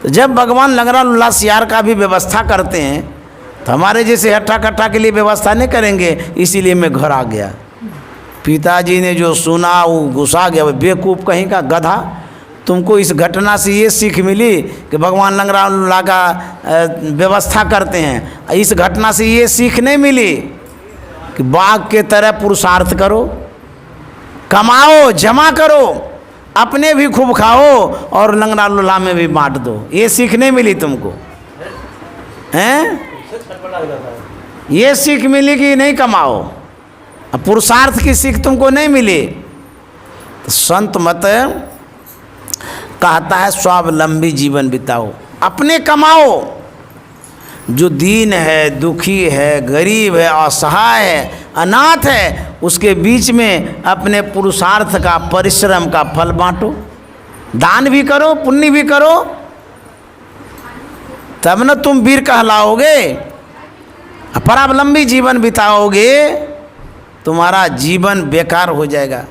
[SPEAKER 1] तो जब भगवान लंगड़ा लुल्ला सियार का भी व्यवस्था करते हैं, तो हमारे जैसे हट्ठा कट्ठा के लिए व्यवस्था नहीं करेंगे। इसीलिए मैं घर आ गया। पिताजी ने जो सुना वो गुस्सा गया, बेवकूफ़ कहीं का, गधा, तुमको इस घटना से ये सीख मिली कि भगवान लंगड़ा लुल्ला का व्यवस्था करते हैं। इस घटना से ये सीख नहीं मिली कि बाघ के तरह पुरुषार्थ करो, कमाओ, जमा करो, अपने भी खूब खाओ और लंगड़ा लुल्ला में भी बांट दो। ये सीख नहीं मिली तुमको, हैं? ये सीख मिली कि नहीं कमाओ, पुरुषार्थ की सीख तुमको नहीं मिली। तो संत मत कहता है स्वावलंबी जीवन बिताओ, अपने कमाओ। जो दीन है, दुखी है, गरीब है, असहाय है, अनाथ है, उसके बीच में अपने पुरुषार्थ का, परिश्रम का फल बांटो। दान भी करो, पुण्य भी करो, तब न तुम वीर कहलाओगे। परावलंबी जीवन बिताओगे, तुम्हारा जीवन बेकार हो जाएगा।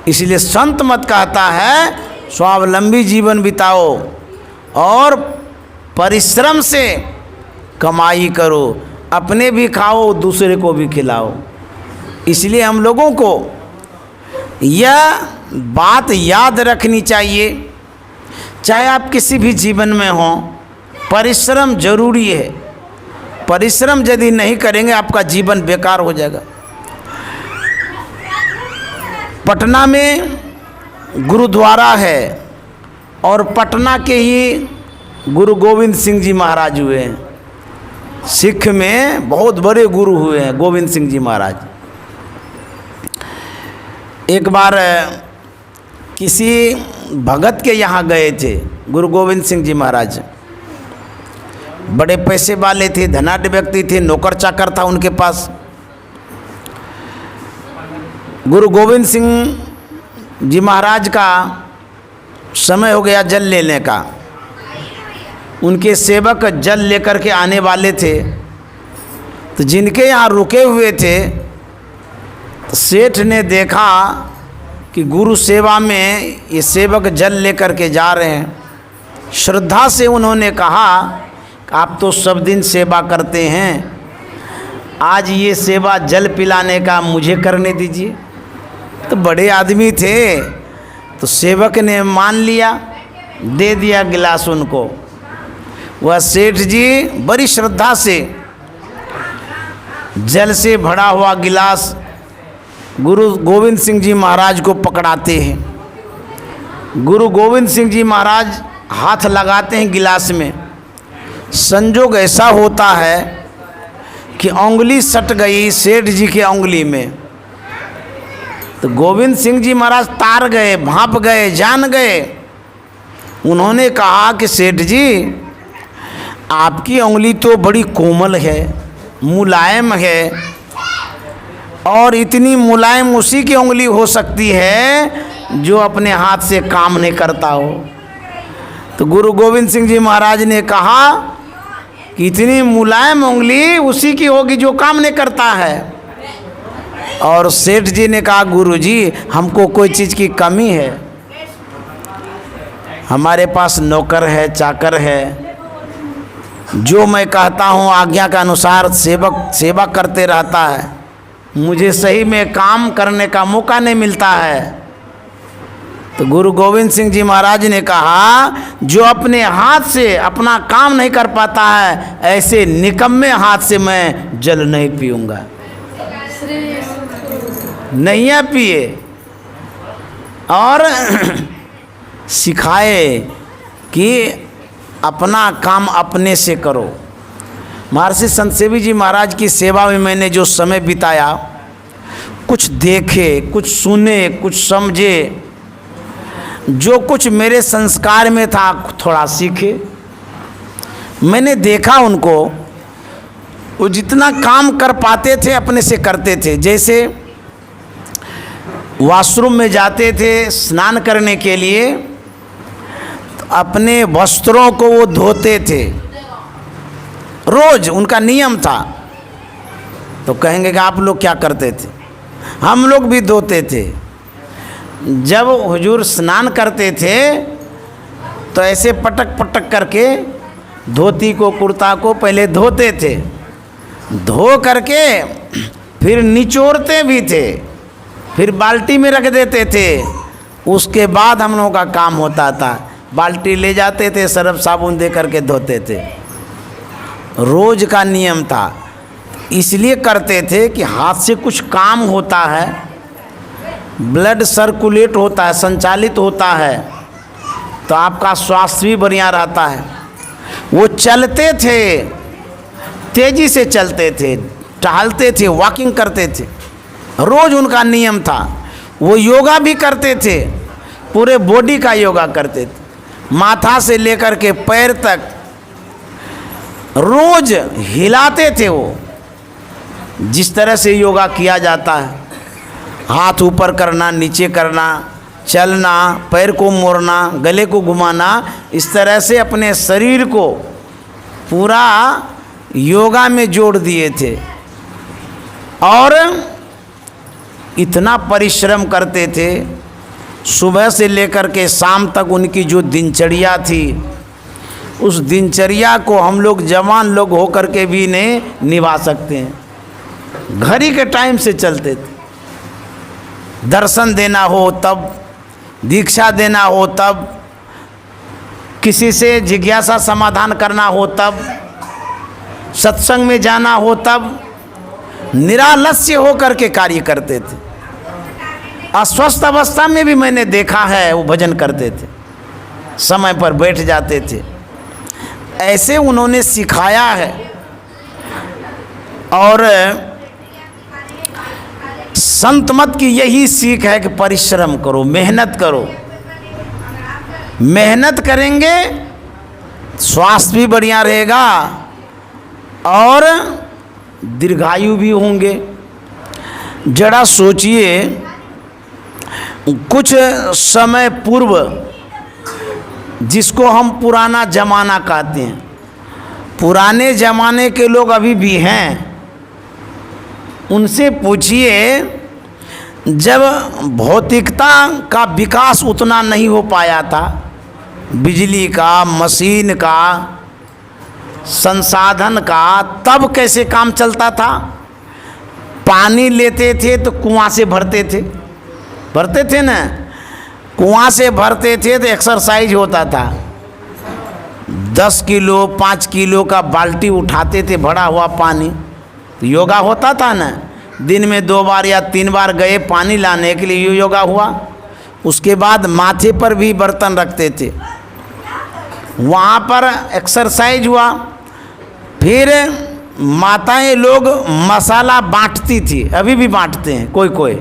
[SPEAKER 1] इसलिए संत मत कहता है स्वावलंबी जीवन बिताओ और परिश्रम से कमाई करो, अपने भी खाओ, दूसरे को भी खिलाओ। इसलिए हम लोगों को यह बात याद रखनी चाहिए, चाहे आप किसी भी जीवन में हों, परिश्रम जरूरी है। परिश्रम यदि नहीं करेंगे आपका जीवन बेकार हो जाएगा। पटना में गुरुद्वारा है और पटना के ही गुरु गोविंद सिंह जी महाराज हुए हैं। सिख में बहुत बड़े गुरु हुए हैं गोविंद सिंह जी महाराज। एक बार किसी भगत के यहाँ गए थे गुरु गोविंद सिंह जी महाराज। बड़े पैसे वाले थे, धनाढ्य व्यक्ति थे, नौकर चाकर था उनके पास। गुरु गोविंद सिंह जी महाराज का समय हो गया जल लेने का। उनके सेवक जल लेकर के आने वाले थे, तो जिनके यहाँ रुके हुए थे, तो सेठ ने देखा कि गुरु सेवा में ये सेवक जल लेकर के जा रहे हैं। श्रद्धा से उन्होंने कहा आप तो सब दिन सेवा करते हैं, आज ये सेवा जल पिलाने का मुझे करने दीजिए। तो बड़े आदमी थे, तो सेवक ने मान लिया, दे दिया गिलास उनको। वह सेठ जी बड़ी श्रद्धा से जल से भरा हुआ गिलास गुरु गोविंद सिंह जी महाराज को पकड़ाते हैं। गुरु गोविंद सिंह जी महाराज हाथ लगाते हैं गिलास में। संजोग ऐसा होता है कि उंगली सट गई सेठ जी की उंगली में। तो गोविंद सिंह जी महाराज तार गए, भांप गए, जान गए। उन्होंने कहा कि सेठ जी आपकी उंगली तो बड़ी कोमल है, मुलायम है, और इतनी मुलायम उसी की उंगली हो सकती है जो अपने हाथ से काम नहीं करता हो। तो गुरु गोविंद सिंह जी महाराज ने कहा कि इतनी मुलायम उंगली उसी की होगी जो काम नहीं करता है। और सेठ जी ने कहा गुरु जी हमको कोई चीज़ की कमी है, हमारे पास नौकर है, चाकर है, जो मैं कहता हूँ आज्ञा के अनुसार सेवक सेवा करते रहता है, मुझे सही में काम करने का मौका नहीं मिलता है। तो गुरु गोविंद सिंह जी महाराज ने कहा जो अपने हाथ से अपना काम नहीं कर पाता है, ऐसे निकम्मे हाथ से मैं जल नहीं पीऊँगा। नहीं पिए और सिखाए कि अपना काम अपने से करो। महर्षि संत सेवी जी महाराज की सेवा में मैंने जो समय बिताया, कुछ देखे, कुछ सुने, कुछ समझे, जो कुछ मेरे संस्कार में था थोड़ा सीखे। मैंने देखा उनको, वो जितना काम कर पाते थे अपने से करते थे। जैसे वॉशरूम में जाते थे स्नान करने के लिए, तो अपने वस्त्रों को वो धोते थे, रोज उनका नियम था। तो कहेंगे कि आप लोग क्या करते थे? हम लोग भी धोते थे। जब हुजूर स्नान करते थे तो ऐसे पटक पटक करके धोती को, कुर्ता को पहले धोते थे, धो करके फिर निचोड़ते भी थे, फिर बाल्टी में रख देते थे। उसके बाद हम लोगों का काम होता था, बाल्टी ले जाते थे, सर्फ साबुन दे करके धोते थे। रोज का नियम था। इसलिए करते थे कि हाथ से कुछ काम होता है, ब्लड सर्कुलेट होता है, संचालित होता है, तो आपका स्वास्थ्य भी बढ़िया रहता है। वो चलते थे, तेजी से चलते थे, टहलते थे, वॉकिंग करते थे, रोज उनका नियम था। वो योगा भी करते थे, पूरे बॉडी का योगा करते थे, माथा से लेकर के पैर तक रोज हिलाते थे। वो जिस तरह से योगा किया जाता है, हाथ ऊपर करना, नीचे करना, चलना, पैर को मोड़ना, गले को घुमाना, इस तरह से अपने शरीर को पूरा योगा में जोड़ दिए थे। और इतना परिश्रम करते थे, सुबह से लेकर के शाम तक उनकी जो दिनचर्या थी, उस दिनचर्या को हम लोग जवान लोग होकर के भी नहीं निभा सकते हैं। घड़ी के टाइम से चलते थे। दर्शन देना हो तब, दीक्षा देना हो तब, किसी से जिज्ञासा समाधान करना हो तब, सत्संग में जाना हो तब, निरालस्य होकर के कार्य करते थे। अस्वस्थ अवस्था में भी मैंने देखा है वो भजन करते थे, समय पर बैठ जाते थे। ऐसे उन्होंने सिखाया है। और संत मत की यही सीख है कि परिश्रम करो, मेहनत करो। मेहनत करेंगे स्वास्थ्य भी बढ़िया रहेगा और दीर्घायु भी होंगे। जरा सोचिए, कुछ समय पूर्व, जिसको हम पुराना जमाना कहते हैं, पुराने जमाने के लोग अभी भी हैं, उनसे पूछिए जब भौतिकता का विकास उतना नहीं हो पाया था, बिजली का, मशीन का, संसाधन का, तब कैसे काम चलता था? पानी लेते थे तो कुआं से भरते थे ना, कुआं से भरते थे तो एक्सरसाइज होता था। 10 किलो 5 किलो का बाल्टी उठाते थे भरा हुआ पानी, तो योगा होता था ना। दिन में 2 बार या 3 बार गए पानी लाने के लिए, योगा हुआ। उसके बाद माथे पर भी बर्तन रखते थे, वहाँ पर एक्सरसाइज हुआ। फिर माताएं लोग मसाला बांटती थी, अभी भी बांटते हैं कोई कोई।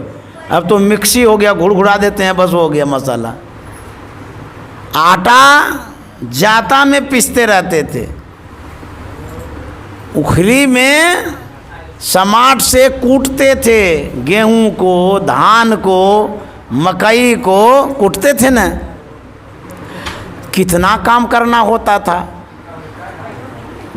[SPEAKER 1] अब तो मिक्सी हो गया, घुड़घुड़ा देते हैं, बस हो गया मसाला। आटा जाता में पीसते रहते थे, उखली में समाट से कूटते थे, गेहूं को, धान को, मकई को कूटते थे ना। कितना काम करना होता था।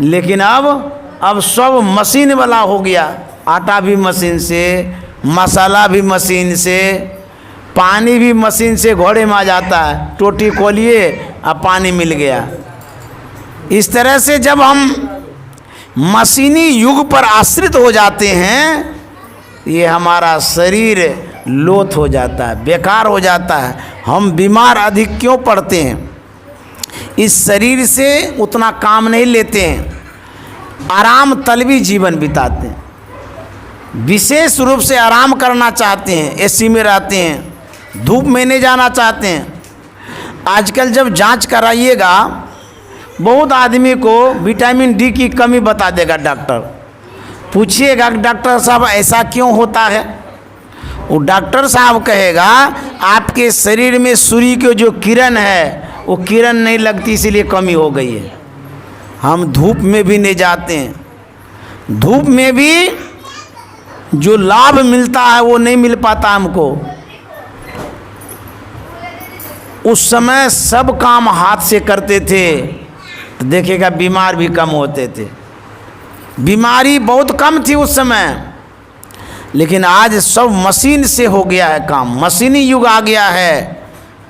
[SPEAKER 1] लेकिन अब सब मशीन वाला हो गया। आटा भी मशीन से, मसाला भी मशीन से, पानी भी मशीन से घोड़े में आ जाता है, टोटी खोलिए अब पानी मिल गया। इस तरह से जब हम मशीनी युग पर आश्रित हो जाते हैं, ये हमारा शरीर लोथ हो जाता है, बेकार हो जाता है। हम बीमार अधिक क्यों पड़ते हैं? इस शरीर से उतना काम नहीं लेते हैं, आराम तलबी जीवन बिताते हैं। विशेष रूप से आराम करना चाहते हैं, एसी में रहते हैं, धूप में नहीं जाना चाहते हैं। आजकल जब जांच कराइएगा, बहुत आदमी को विटामिन डी की कमी बता देगा डॉक्टर। पूछिएगा कि डॉक्टर साहब ऐसा क्यों होता है? वो डॉक्टर साहब कहेगा आपके शरीर में सूर्य की जो किरण है वो किरण नहीं लगती, इसीलिए कमी हो गई है। हम धूप में भी नहीं जाते हैं, धूप में भी जो लाभ मिलता है वो नहीं मिल पाता हमको। उस समय सब काम हाथ से करते थे, तो देखिएगा बीमार भी कम होते थे। बीमारी बहुत कम थी उस समय, लेकिन आज सब मशीन से हो गया है काम, मशीनी युग आ गया है,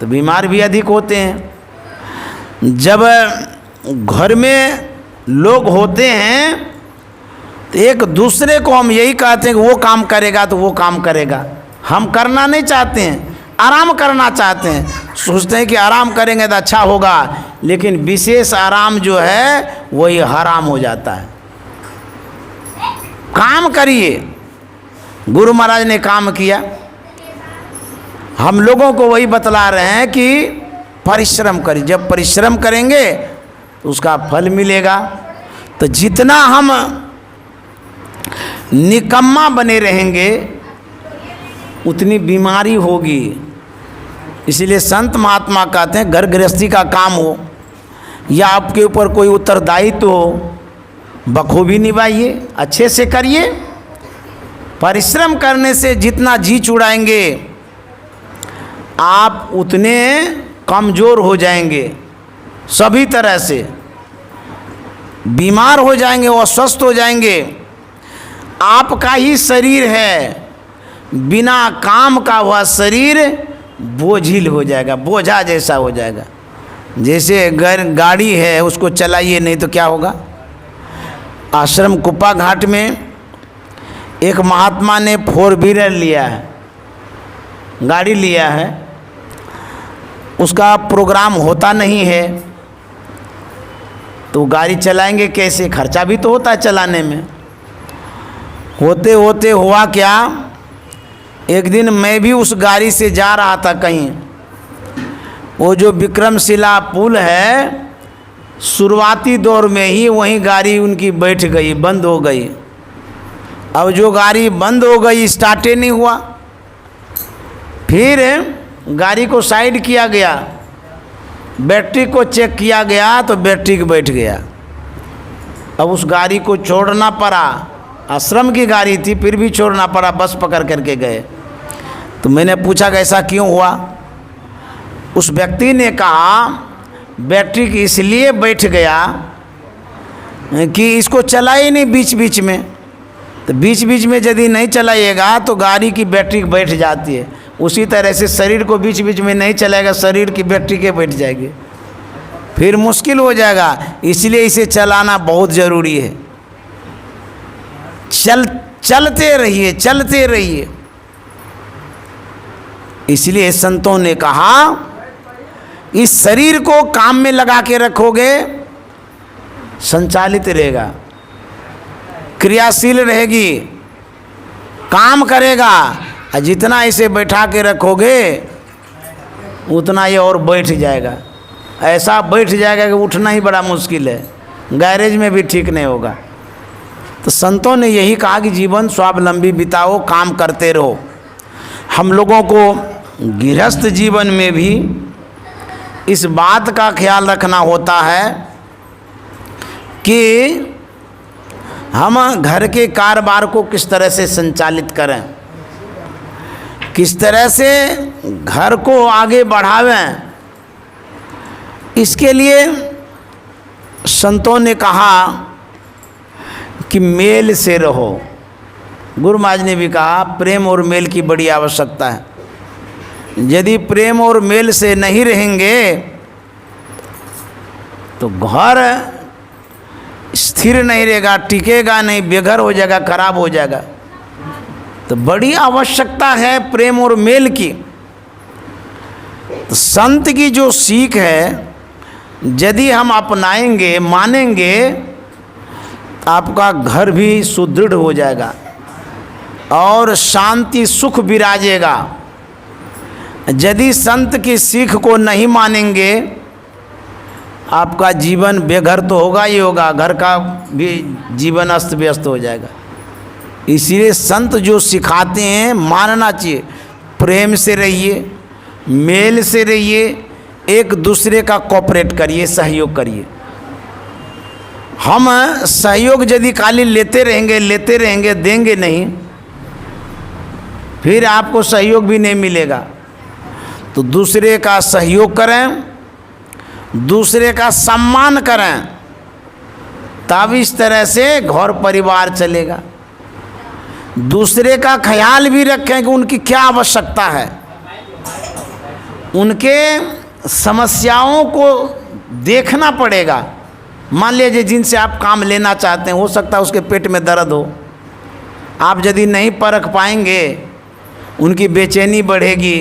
[SPEAKER 1] तो बीमार भी अधिक होते हैं। जब घर में लोग होते हैं तो एक दूसरे को हम यही कहते हैं कि वो काम करेगा तो वो काम करेगा। हम करना नहीं चाहते हैं, आराम करना चाहते हैं, सोचते हैं कि आराम करेंगे तो अच्छा होगा, लेकिन विशेष आराम जो है वही हराम हो जाता है। काम करिए, गुरु महाराज ने काम किया, हम लोगों को वही बतला रहे हैं कि परिश्रम करिए। जब परिश्रम करेंगे तो उसका फल मिलेगा। तो जितना हम निकम्मा बने रहेंगे उतनी बीमारी होगी। इसीलिए संत महात्मा कहते हैं घर गृहस्थी का काम हो या आपके ऊपर कोई उत्तरदायित्व हो, बखूबी निभाइए, अच्छे से करिए। परिश्रम करने से जितना जी छुड़ाएंगे आप उतने कमज़ोर हो जाएंगे, सभी तरह से बीमार हो जाएंगे, अस्वस्थ हो जाएंगे। आपका ही शरीर है, बिना काम का वह शरीर बोझिल हो जाएगा, बोझा जैसा हो जाएगा। जैसे गाड़ी है, उसको चलाइए नहीं तो क्या होगा। आश्रम कुप्पा घाट में एक महात्मा ने 4 व्हीलर लिया है, गाड़ी लिया है, उसका प्रोग्राम होता नहीं है तो गाड़ी चलाएंगे कैसे? खर्चा भी तो होता है चलाने में। होते होते हुआ क्या, एक दिन मैं भी उस गाड़ी से जा रहा था कहीं, वो जो विक्रमशिला पुल है, शुरुआती दौर में ही वहीं गाड़ी उनकी बैठ गई, बंद हो गई। अब जो गाड़ी बंद हो गई, स्टार्ट नहीं हुआ। फिर गाड़ी को साइड किया गया, बैटरी को चेक किया गया तो बैटरी बैठ गया। अब उस गाड़ी को छोड़ना पड़ा, आश्रम की गाड़ी थी फिर भी छोड़ना पड़ा, बस पकड़ करके गए। तो मैंने पूछा कि ऐसा क्यों हुआ? उस व्यक्ति ने कहा बैटरी की इसलिए बैठ गया कि इसको चला ही नहीं बीच बीच में, तो बीच बीच में यदि नहीं चलाइएगा तो गाड़ी की बैटरी बैठ जाती है। उसी तरह से शरीर को बीच बीच में नहीं चलाएगा, शरीर की बैटरी के बैठ जाएगी, फिर मुश्किल हो जाएगा। इसलिए इसे चलाना बहुत ज़रूरी है। चलते रहिए, चलते रहिए। इसलिए संतों ने कहा इस शरीर को काम में लगा के रखोगे, संचालित रहेगा, क्रियाशील रहेगी, काम करेगा। और जितना इसे बैठा के रखोगे उतना ये और बैठ जाएगा। ऐसा बैठ जाएगा कि उठना ही बड़ा मुश्किल है, गैरेज में भी ठीक नहीं होगा। तो संतों ने यही कहा कि जीवन स्वावलंबी बिताओ, काम करते रहो। हम लोगों को गृहस्थ जीवन में भी इस बात का ख्याल रखना होता है कि हम घर के कारोबार को किस तरह से संचालित करें, किस तरह से घर को आगे बढ़ावें। इसके लिए संतों ने कहा कि मेल से रहो। गुरु महाराज ने भी कहा प्रेम और मेल की बड़ी आवश्यकता है। यदि प्रेम और मेल से नहीं रहेंगे तो घर स्थिर नहीं रहेगा, टिकेगा नहीं, बेघर हो जाएगा, खराब हो जाएगा। तो बड़ी आवश्यकता है प्रेम और मेल की। तो संत की जो सीख है यदि हम अपनाएंगे, मानेंगे, तो आपका घर भी सुदृढ़ हो जाएगा और शांति सुख विराजेगा। यदि संत की सीख को नहीं मानेंगे, आपका जीवन बेघर तो होगा ही होगा, घर का भी जीवन अस्त व्यस्त हो जाएगा। इसलिए संत जो सिखाते हैं मानना चाहिए। प्रेम से रहिए, मेल से रहिए, एक दूसरे का कोऑपरेट करिए, सहयोग करिए। हम सहयोग यदि खाली लेते रहेंगे, देंगे नहीं, फिर आपको सहयोग भी नहीं मिलेगा। तो दूसरे का सहयोग करें, दूसरे का सम्मान करें, तब इस तरह से घर परिवार चलेगा। दूसरे का ख्याल भी रखें कि उनकी क्या आवश्यकता है, उनके समस्याओं को देखना पड़ेगा। मान लीजिए जिनसे आप काम लेना चाहते हैं, हो सकता है उसके पेट में दर्द हो, आप यदि नहीं परख पाएंगे, उनकी बेचैनी बढ़ेगी,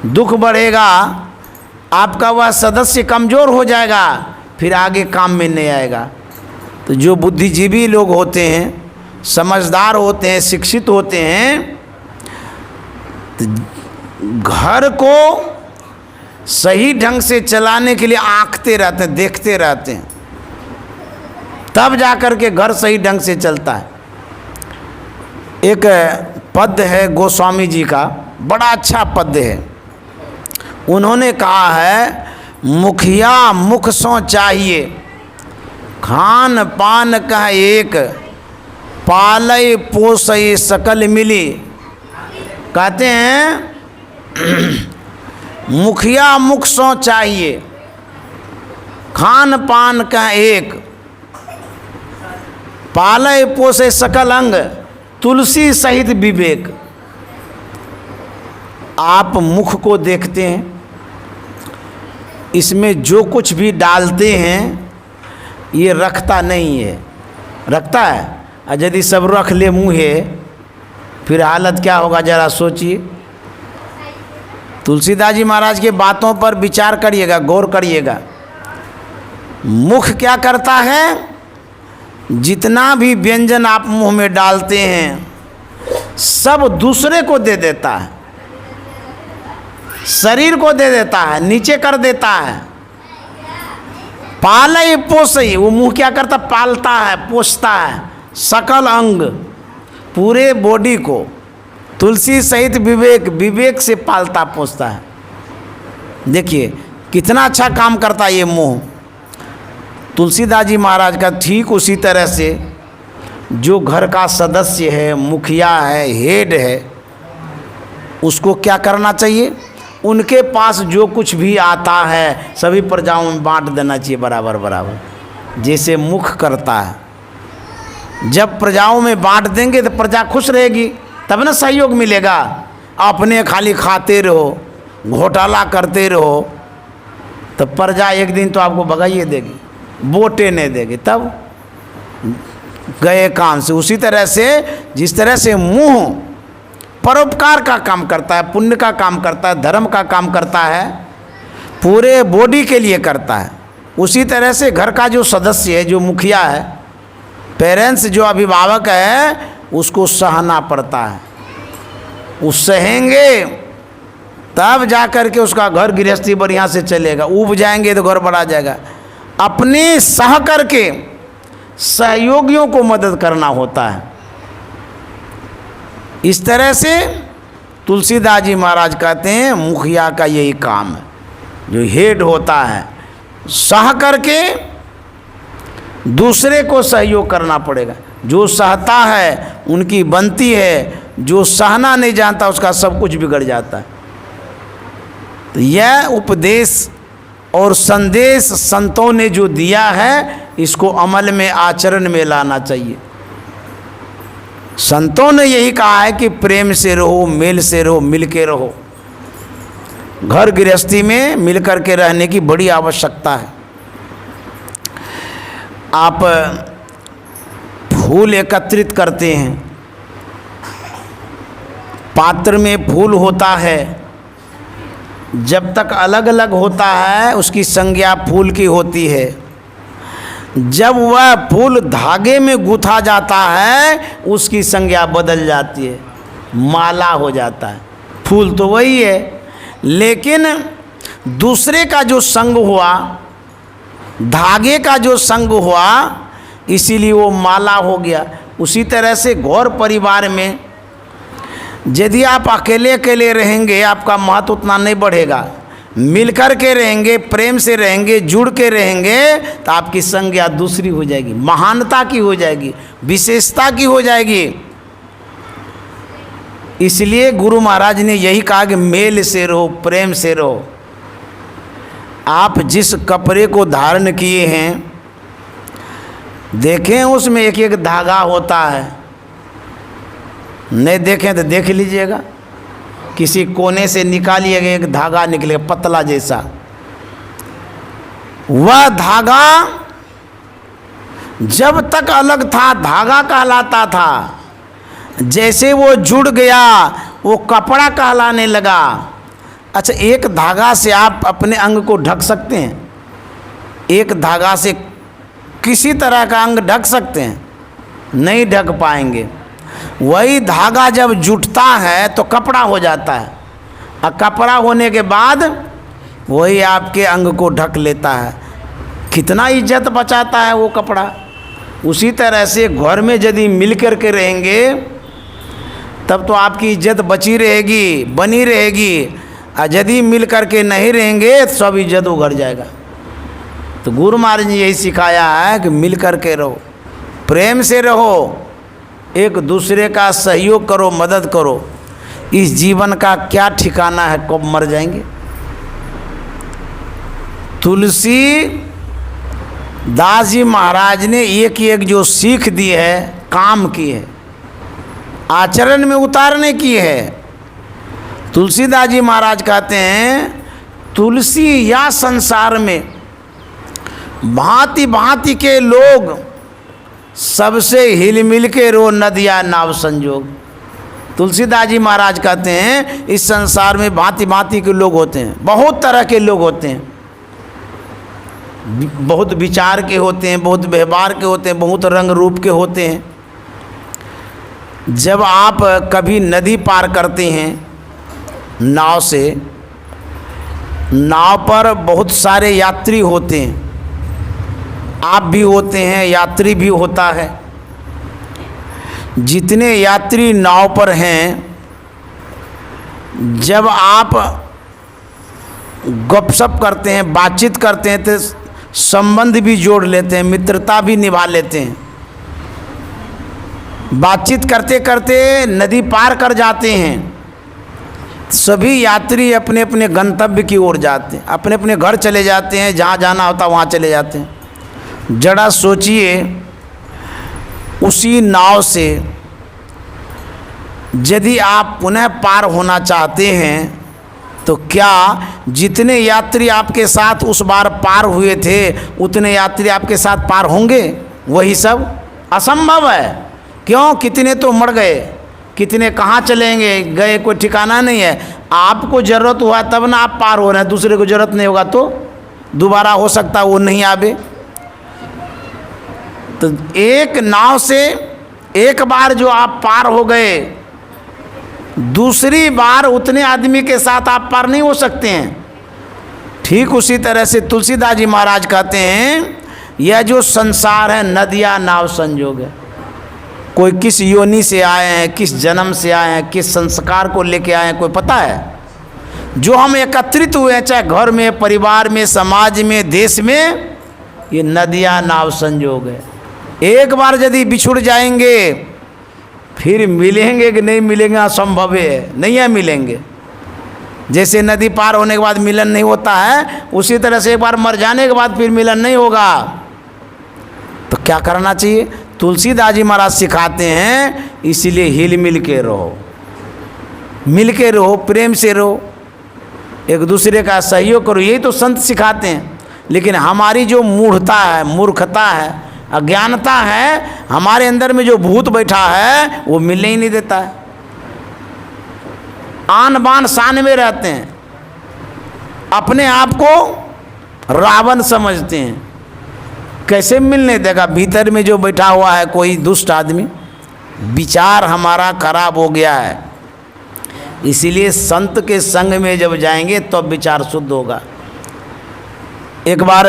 [SPEAKER 1] दुख बढ़ेगा, आपका वह सदस्य कमज़ोर हो जाएगा, फिर आगे काम में नहीं आएगा। तो जो बुद्धिजीवी लोग होते हैं, समझदार होते हैं, शिक्षित होते हैं, तो घर को सही ढंग से चलाने के लिए आंकते रहते हैं, देखते रहते हैं, तब जाकर के घर सही ढंग से चलता है। एक पद है गोस्वामी जी का, बड़ा अच्छा पद है। उन्होंने कहा है मुखिया मुख सो चाहिए, खान पान कह एक, पालय पोसय सकल मिली। कहते हैं मुखिया मुख सो चाहिए, खान पान का एक, पालय पोसे सकल अंग, तुलसी सहित विवेक। आप मुख को देखते हैं, इसमें जो कुछ भी डालते हैं ये रखता नहीं है, रखता है? और यदि सब रख ले मुँहे, फिर हालत क्या होगा जरा सोचिए। तुलसीदास जी महाराज के बातों पर विचार करिएगा, गौर करिएगा। मुख क्या करता है? जितना भी व्यंजन आप मुंह में डालते हैं सब दूसरे को दे देता है, शरीर को दे देता है, नीचे कर देता है। पालय पोसय, वो मुंह क्या करता? पालता है, पोसता है सकल अंग, पूरे बॉडी को। तुलसी सहित विवेक, विवेक से पालता पोसता है। देखिए कितना अच्छा काम करता है ये मुंह। तुलसीदास जी महाराज का ठीक उसी तरह से जो घर का सदस्य है, मुखिया है, हेड है, उसको क्या करना चाहिए? उनके पास जो कुछ भी आता है सभी प्रजाओं में बांट देना चाहिए बराबर बराबर, जैसे मुख करता है। जब प्रजाओं में बांट देंगे तो प्रजा खुश रहेगी, तब ना सहयोग मिलेगा। अपने खाली खाते रहो, घोटाला करते रहो, तो प्रजा एक दिन तो आपको भगाइए देगी, वोटें नहीं देगी, तब गए काम से। उसी तरह से जिस तरह से मुंह परोपकार का काम करता है, पुण्य का काम करता है, धर्म का काम करता है, पूरे बॉडी के लिए करता है, उसी तरह से घर का जो सदस्य है, जो मुखिया है, पेरेंट्स, जो अभिभावक है, उसको सहना पड़ता है। उस सहेंगे तब जा कर के उसका घर गृहस्थी बढ़िया से चलेगा। ऊब जाएंगे तो घर बढ़ा जाएगा। अपने सह करके सहयोगियों को मदद करना होता है। इस तरह से तुलसीदास जी महाराज कहते हैं मुखिया का यही काम है, जो हेड होता है, सह करके दूसरे को सहयोग करना पड़ेगा। जो सहता है उनकी बनती है, जो सहना नहीं जानता उसका सब कुछ बिगड़ जाता है। तो यह उपदेश और संदेश संतों ने जो दिया है, इसको अमल में, आचरण में लाना चाहिए। संतों ने यही कहा है कि प्रेम से रहो, मेल से रहो, मिल के रहो। घर गृहस्थी में मिल कर के रहने की बड़ी आवश्यकता है। आप फूल एकत्रित करते हैं, पात्र में फूल होता है, जब तक अलग अलग होता है उसकी संज्ञा फूल की होती है। जब वह फूल धागे में गुथा जाता है उसकी संज्ञा बदल जाती है, माला हो जाता है। फूल तो वही है, लेकिन दूसरे का जो संग हुआ, धागे का जो संग हुआ, इसीलिए वो माला हो गया। उसी तरह से घौर परिवार में यदि आप अकेले अकेले रहेंगे, आपका महत्व उतना नहीं बढ़ेगा। मिलकर के रहेंगे, प्रेम से रहेंगे, जुड़ के रहेंगे, तो आपकी संज्ञा दूसरी हो जाएगी, महानता की हो जाएगी, विशेषता की हो जाएगी। इसलिए गुरु महाराज ने यही कहा कि मेल से रहो, प्रेम से रहो। आप जिस कपड़े को धारण किए हैं, देखें उसमें एक एक धागा होता है, नहीं देखें तो देख लीजिएगा, किसी कोने से निकालिएगा एक धागा निकलेगा पतला जैसा। वह धागा जब तक अलग था धागा कहलाता था, जैसे वो जुड़ गया वो कपड़ा कहलाने लगा। अच्छा, एक धागा से आप अपने अंग को ढक सकते हैं? एक धागा से किसी तरह का अंग ढक सकते हैं? नहीं ढक पाएंगे। वही धागा जब जुटता है तो कपड़ा हो जाता है, और कपड़ा होने के बाद वही आपके अंग को ढक लेता है। कितना इज्जत बचाता है वो कपड़ा। उसी तरह से घर में यदि मिल कर के रहेंगे तब तो आपकी इज्जत बची रहेगी, बनी रहेगी, और यदि मिल कर के नहीं रहेंगे तो सब इज्जत उघड़ जाएगा। तो गुरु महाराज ने यही सिखाया है कि मिल कर के रहो, प्रेम से रहो, एक दूसरे का सहयोग करो, मदद करो। इस जीवन का क्या ठिकाना है, कब मर जाएंगे। तुलसी दास जी महाराज ने एक एक जो सीख दी है, काम की है, आचरण में उतारने की है। तुलसीदास जी महाराज कहते हैं तुलसी या संसार में भांति भांति के लोग, सबसे हिल मिल के रो नदिया नाव संजोग। तुलसीदास जी महाराज कहते हैं इस संसार में भांति भांति के लोग होते हैं, बहुत तरह के लोग होते हैं, बहुत विचार के होते हैं, बहुत व्यवहार के होते हैं, बहुत रंग रूप के होते हैं। जब आप कभी नदी पार करते हैं नाव से, नाव पर बहुत सारे यात्री होते हैं, आप भी होते हैं, यात्री भी होता है। जितने यात्री नाव पर हैं, जब आप गपशप करते हैं, बातचीत करते हैं, तो संबंध भी जोड़ लेते हैं, मित्रता भी निभा लेते हैं। बातचीत करते करते नदी पार कर जाते हैं, सभी यात्री अपने अपने गंतव्य की ओर जाते हैं, अपने अपने घर चले जाते हैं, जहाँ जाना होता वहाँ चले जाते हैं। जरा सोचिए, उसी नाव से यदि आप पुनः पार होना चाहते हैं तो क्या जितने यात्री आपके साथ उस बार पार हुए थे उतने यात्री आपके साथ पार होंगे? वही सब असंभव है। क्यों? कितने तो मर गए, कितने कहाँ चलेंगे गए, कोई ठिकाना नहीं है। आपको ज़रूरत हुआ तब ना आप पार हो रहे हैं, दूसरे को ज़रूरत नहीं होगा तो दोबारा हो सकता है वो नहीं आवे। तो एक नाव से एक बार जो आप पार हो गए, दूसरी बार उतने आदमी के साथ आप पार नहीं हो सकते हैं। ठीक उसी तरह से तुलसीदास जी महाराज कहते हैं यह जो संसार है नदिया नाव संजोग है। कोई किस योनि से आए हैं, किस जन्म से आए हैं, किस संस्कार को लेके आए हैं, कोई पता है? जो हम एकत्रित हुए हैं, चाहे घर में, परिवार में, समाज में, देश में, ये नदिया नाव संजोग है। एक बार यदि बिछुड़ जाएंगे फिर मिलेंगे कि नहीं मिलेंगे असंभव है, नहीं है मिलेंगे। जैसे नदी पार होने के बाद मिलन नहीं होता है, उसी तरह से एक बार मर जाने के बाद फिर मिलन नहीं होगा। तो क्या करना चाहिए? तुलसीदास जी महाराज सिखाते हैं इसीलिए हिल मिल के रहो, मिल के रहो, प्रेम से रहो, एक दूसरे का सहयोग करो, यही तो संत सिखाते हैं। लेकिन हमारी जो मूढ़ता है, मूर्खता है, अज्ञानता है, हमारे अंदर में जो भूत बैठा है वो मिलने ही नहीं देता है। आन बान शान में रहते हैं, अपने आप को रावण समझते हैं, कैसे मिलने देगा? भीतर में जो बैठा हुआ है कोई दुष्ट आदमी, विचार हमारा खराब हो गया है। इसीलिए संत के संग में जब जाएंगे तो विचार शुद्ध होगा। एक बार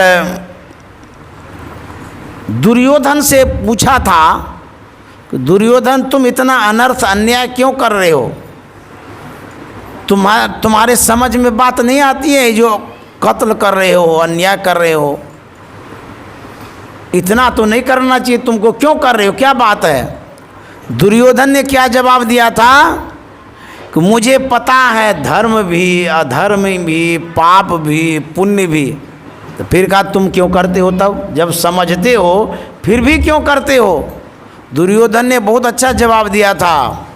[SPEAKER 1] दुर्योधन से पूछा था कि दुर्योधन तुम इतना अनर्थ अन्याय क्यों कर रहे हो? तुम्हारे समझ में बात नहीं आती है जो कत्ल कर रहे हो, अन्याय कर रहे हो, इतना तो नहीं करना चाहिए तुमको, क्यों कर रहे हो, क्या बात है? दुर्योधन ने क्या जवाब दिया था कि मुझे पता है धर्म भी, अधर्म भी, पाप भी, पुण्य भी। तो फिर कहा तुम क्यों करते हो? तब जब समझते हो फिर भी क्यों करते हो? दुर्योधन ने बहुत अच्छा जवाब दिया था,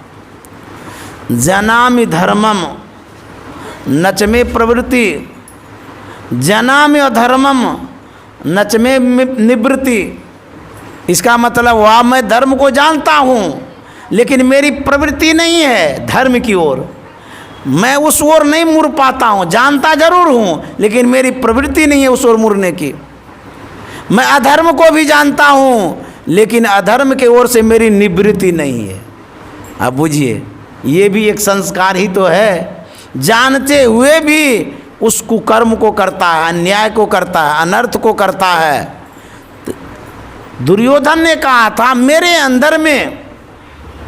[SPEAKER 1] जनामि धर्मम नच में प्रवृत्ति, जनामि अधर्मम नच में निवृत्ति। इसका मतलब हुआ मैं धर्म को जानता हूँ लेकिन मेरी प्रवृत्ति नहीं है धर्म की ओर, मैं उस ओर नहीं मुड़ पाता हूँ। जानता जरूर हूँ लेकिन मेरी प्रवृत्ति नहीं है उस ओर मुड़ने की। मैं अधर्म को भी जानता हूँ लेकिन अधर्म के ओर से मेरी निवृत्ति नहीं है। अब बुझिए, ये भी एक संस्कार ही तो है। जानते हुए भी उस कुकर्म को करता है, अन्याय को करता है, अनर्थ को करता है। दुर्योधन ने कहा था मेरे अंदर में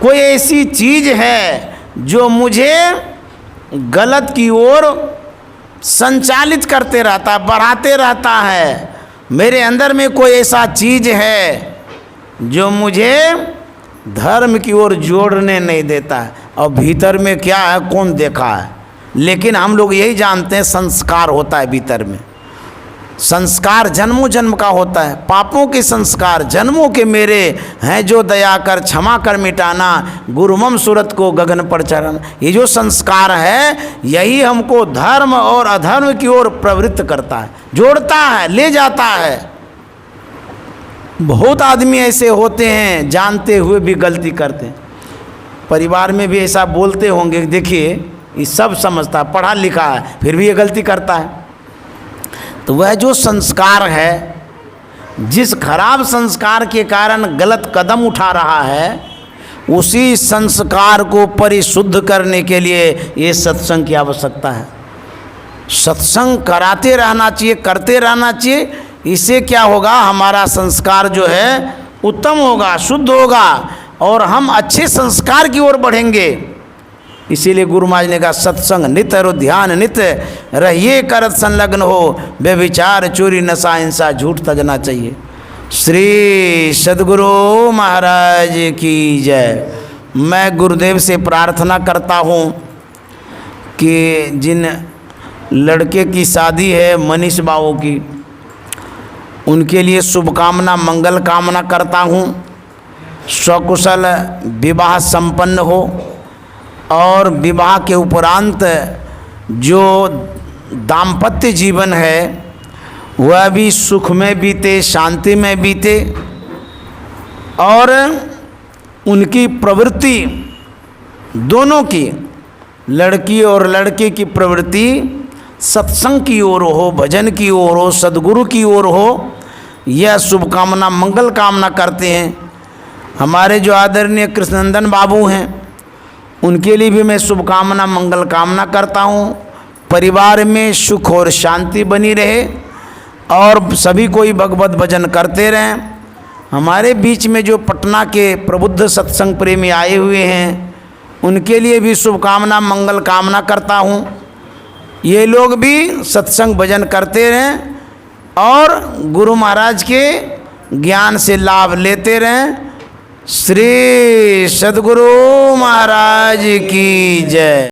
[SPEAKER 1] कोई ऐसी चीज है जो मुझे गलत की ओर संचालित करते रहता है, बढ़ाते रहता है। मेरे अंदर में कोई ऐसा चीज है जो मुझे धर्म की ओर जोड़ने नहीं देता है। और भीतर में क्या है कौन देखा है? लेकिन हम लोग यही जानते हैं संस्कार होता है भीतर में। संस्कार जन्मों जन्म का होता है। पापों के संस्कार जन्मों के मेरे हैं जो दया कर क्षमा कर मिटाना, गुरुमम सूरत को गगन पर चढ़ाना। ये जो संस्कार है यही हमको धर्म और अधर्म की ओर प्रवृत्त करता है, जोड़ता है, ले जाता है। बहुत आदमी ऐसे होते हैं जानते हुए भी गलती करते हैं। परिवार में भी ऐसा बोलते होंगे, देखिए ये सब समझता है, पढ़ा लिखा है, फिर भी ये गलती करता है। तो वह जो संस्कार है, जिस खराब संस्कार के कारण गलत कदम उठा रहा है, उसी संस्कार को परिशुद्ध करने के लिए ये सत्संग की आवश्यकता है। सत्संग कराते रहना चाहिए, करते रहना चाहिए। इससे क्या होगा, हमारा संस्कार जो है उत्तम होगा, शुद्ध होगा और हम अच्छे संस्कार की ओर बढ़ेंगे। इसीलिए गुरु महाराज ने कहा सत्संग नित्य और ध्यान नित्य रहिए करत संलग्न हो, व्यभिचार चोरी नशा हिंसा झूठ तजना चाहिए। श्री सद्गुरु महाराज की जय। मैं गुरुदेव से प्रार्थना करता हूँ कि जिन लड़के की शादी है मनीष बाबू की, उनके लिए शुभकामना मंगल कामना करता हूँ। सकुशल विवाह संपन्न हो और विवाह के उपरांत जो दाम्पत्य जीवन है वह भी सुख में बीते, शांति में बीते और उनकी प्रवृत्ति दोनों की, लड़की और लड़के की प्रवृत्ति सत्संग की ओर हो, भजन की ओर हो, सद्गुरु की ओर हो, यह शुभकामना मंगल कामना करते हैं। हमारे जो आदरणीय कृष्णनंदन बाबू हैं उनके लिए भी मैं शुभकामना मंगल कामना करता हूँ। परिवार में सुख और शांति बनी रहे और सभी कोई भगवत भजन करते रहें। हमारे बीच में जो पटना के प्रबुद्ध सत्संग प्रेमी आए हुए हैं उनके लिए भी शुभकामना मंगल कामना करता हूँ। ये लोग भी सत्संग भजन करते रहें और गुरु महाराज के ज्ञान से लाभ लेते रहें। श्री सद्गुरु महाराज की जय।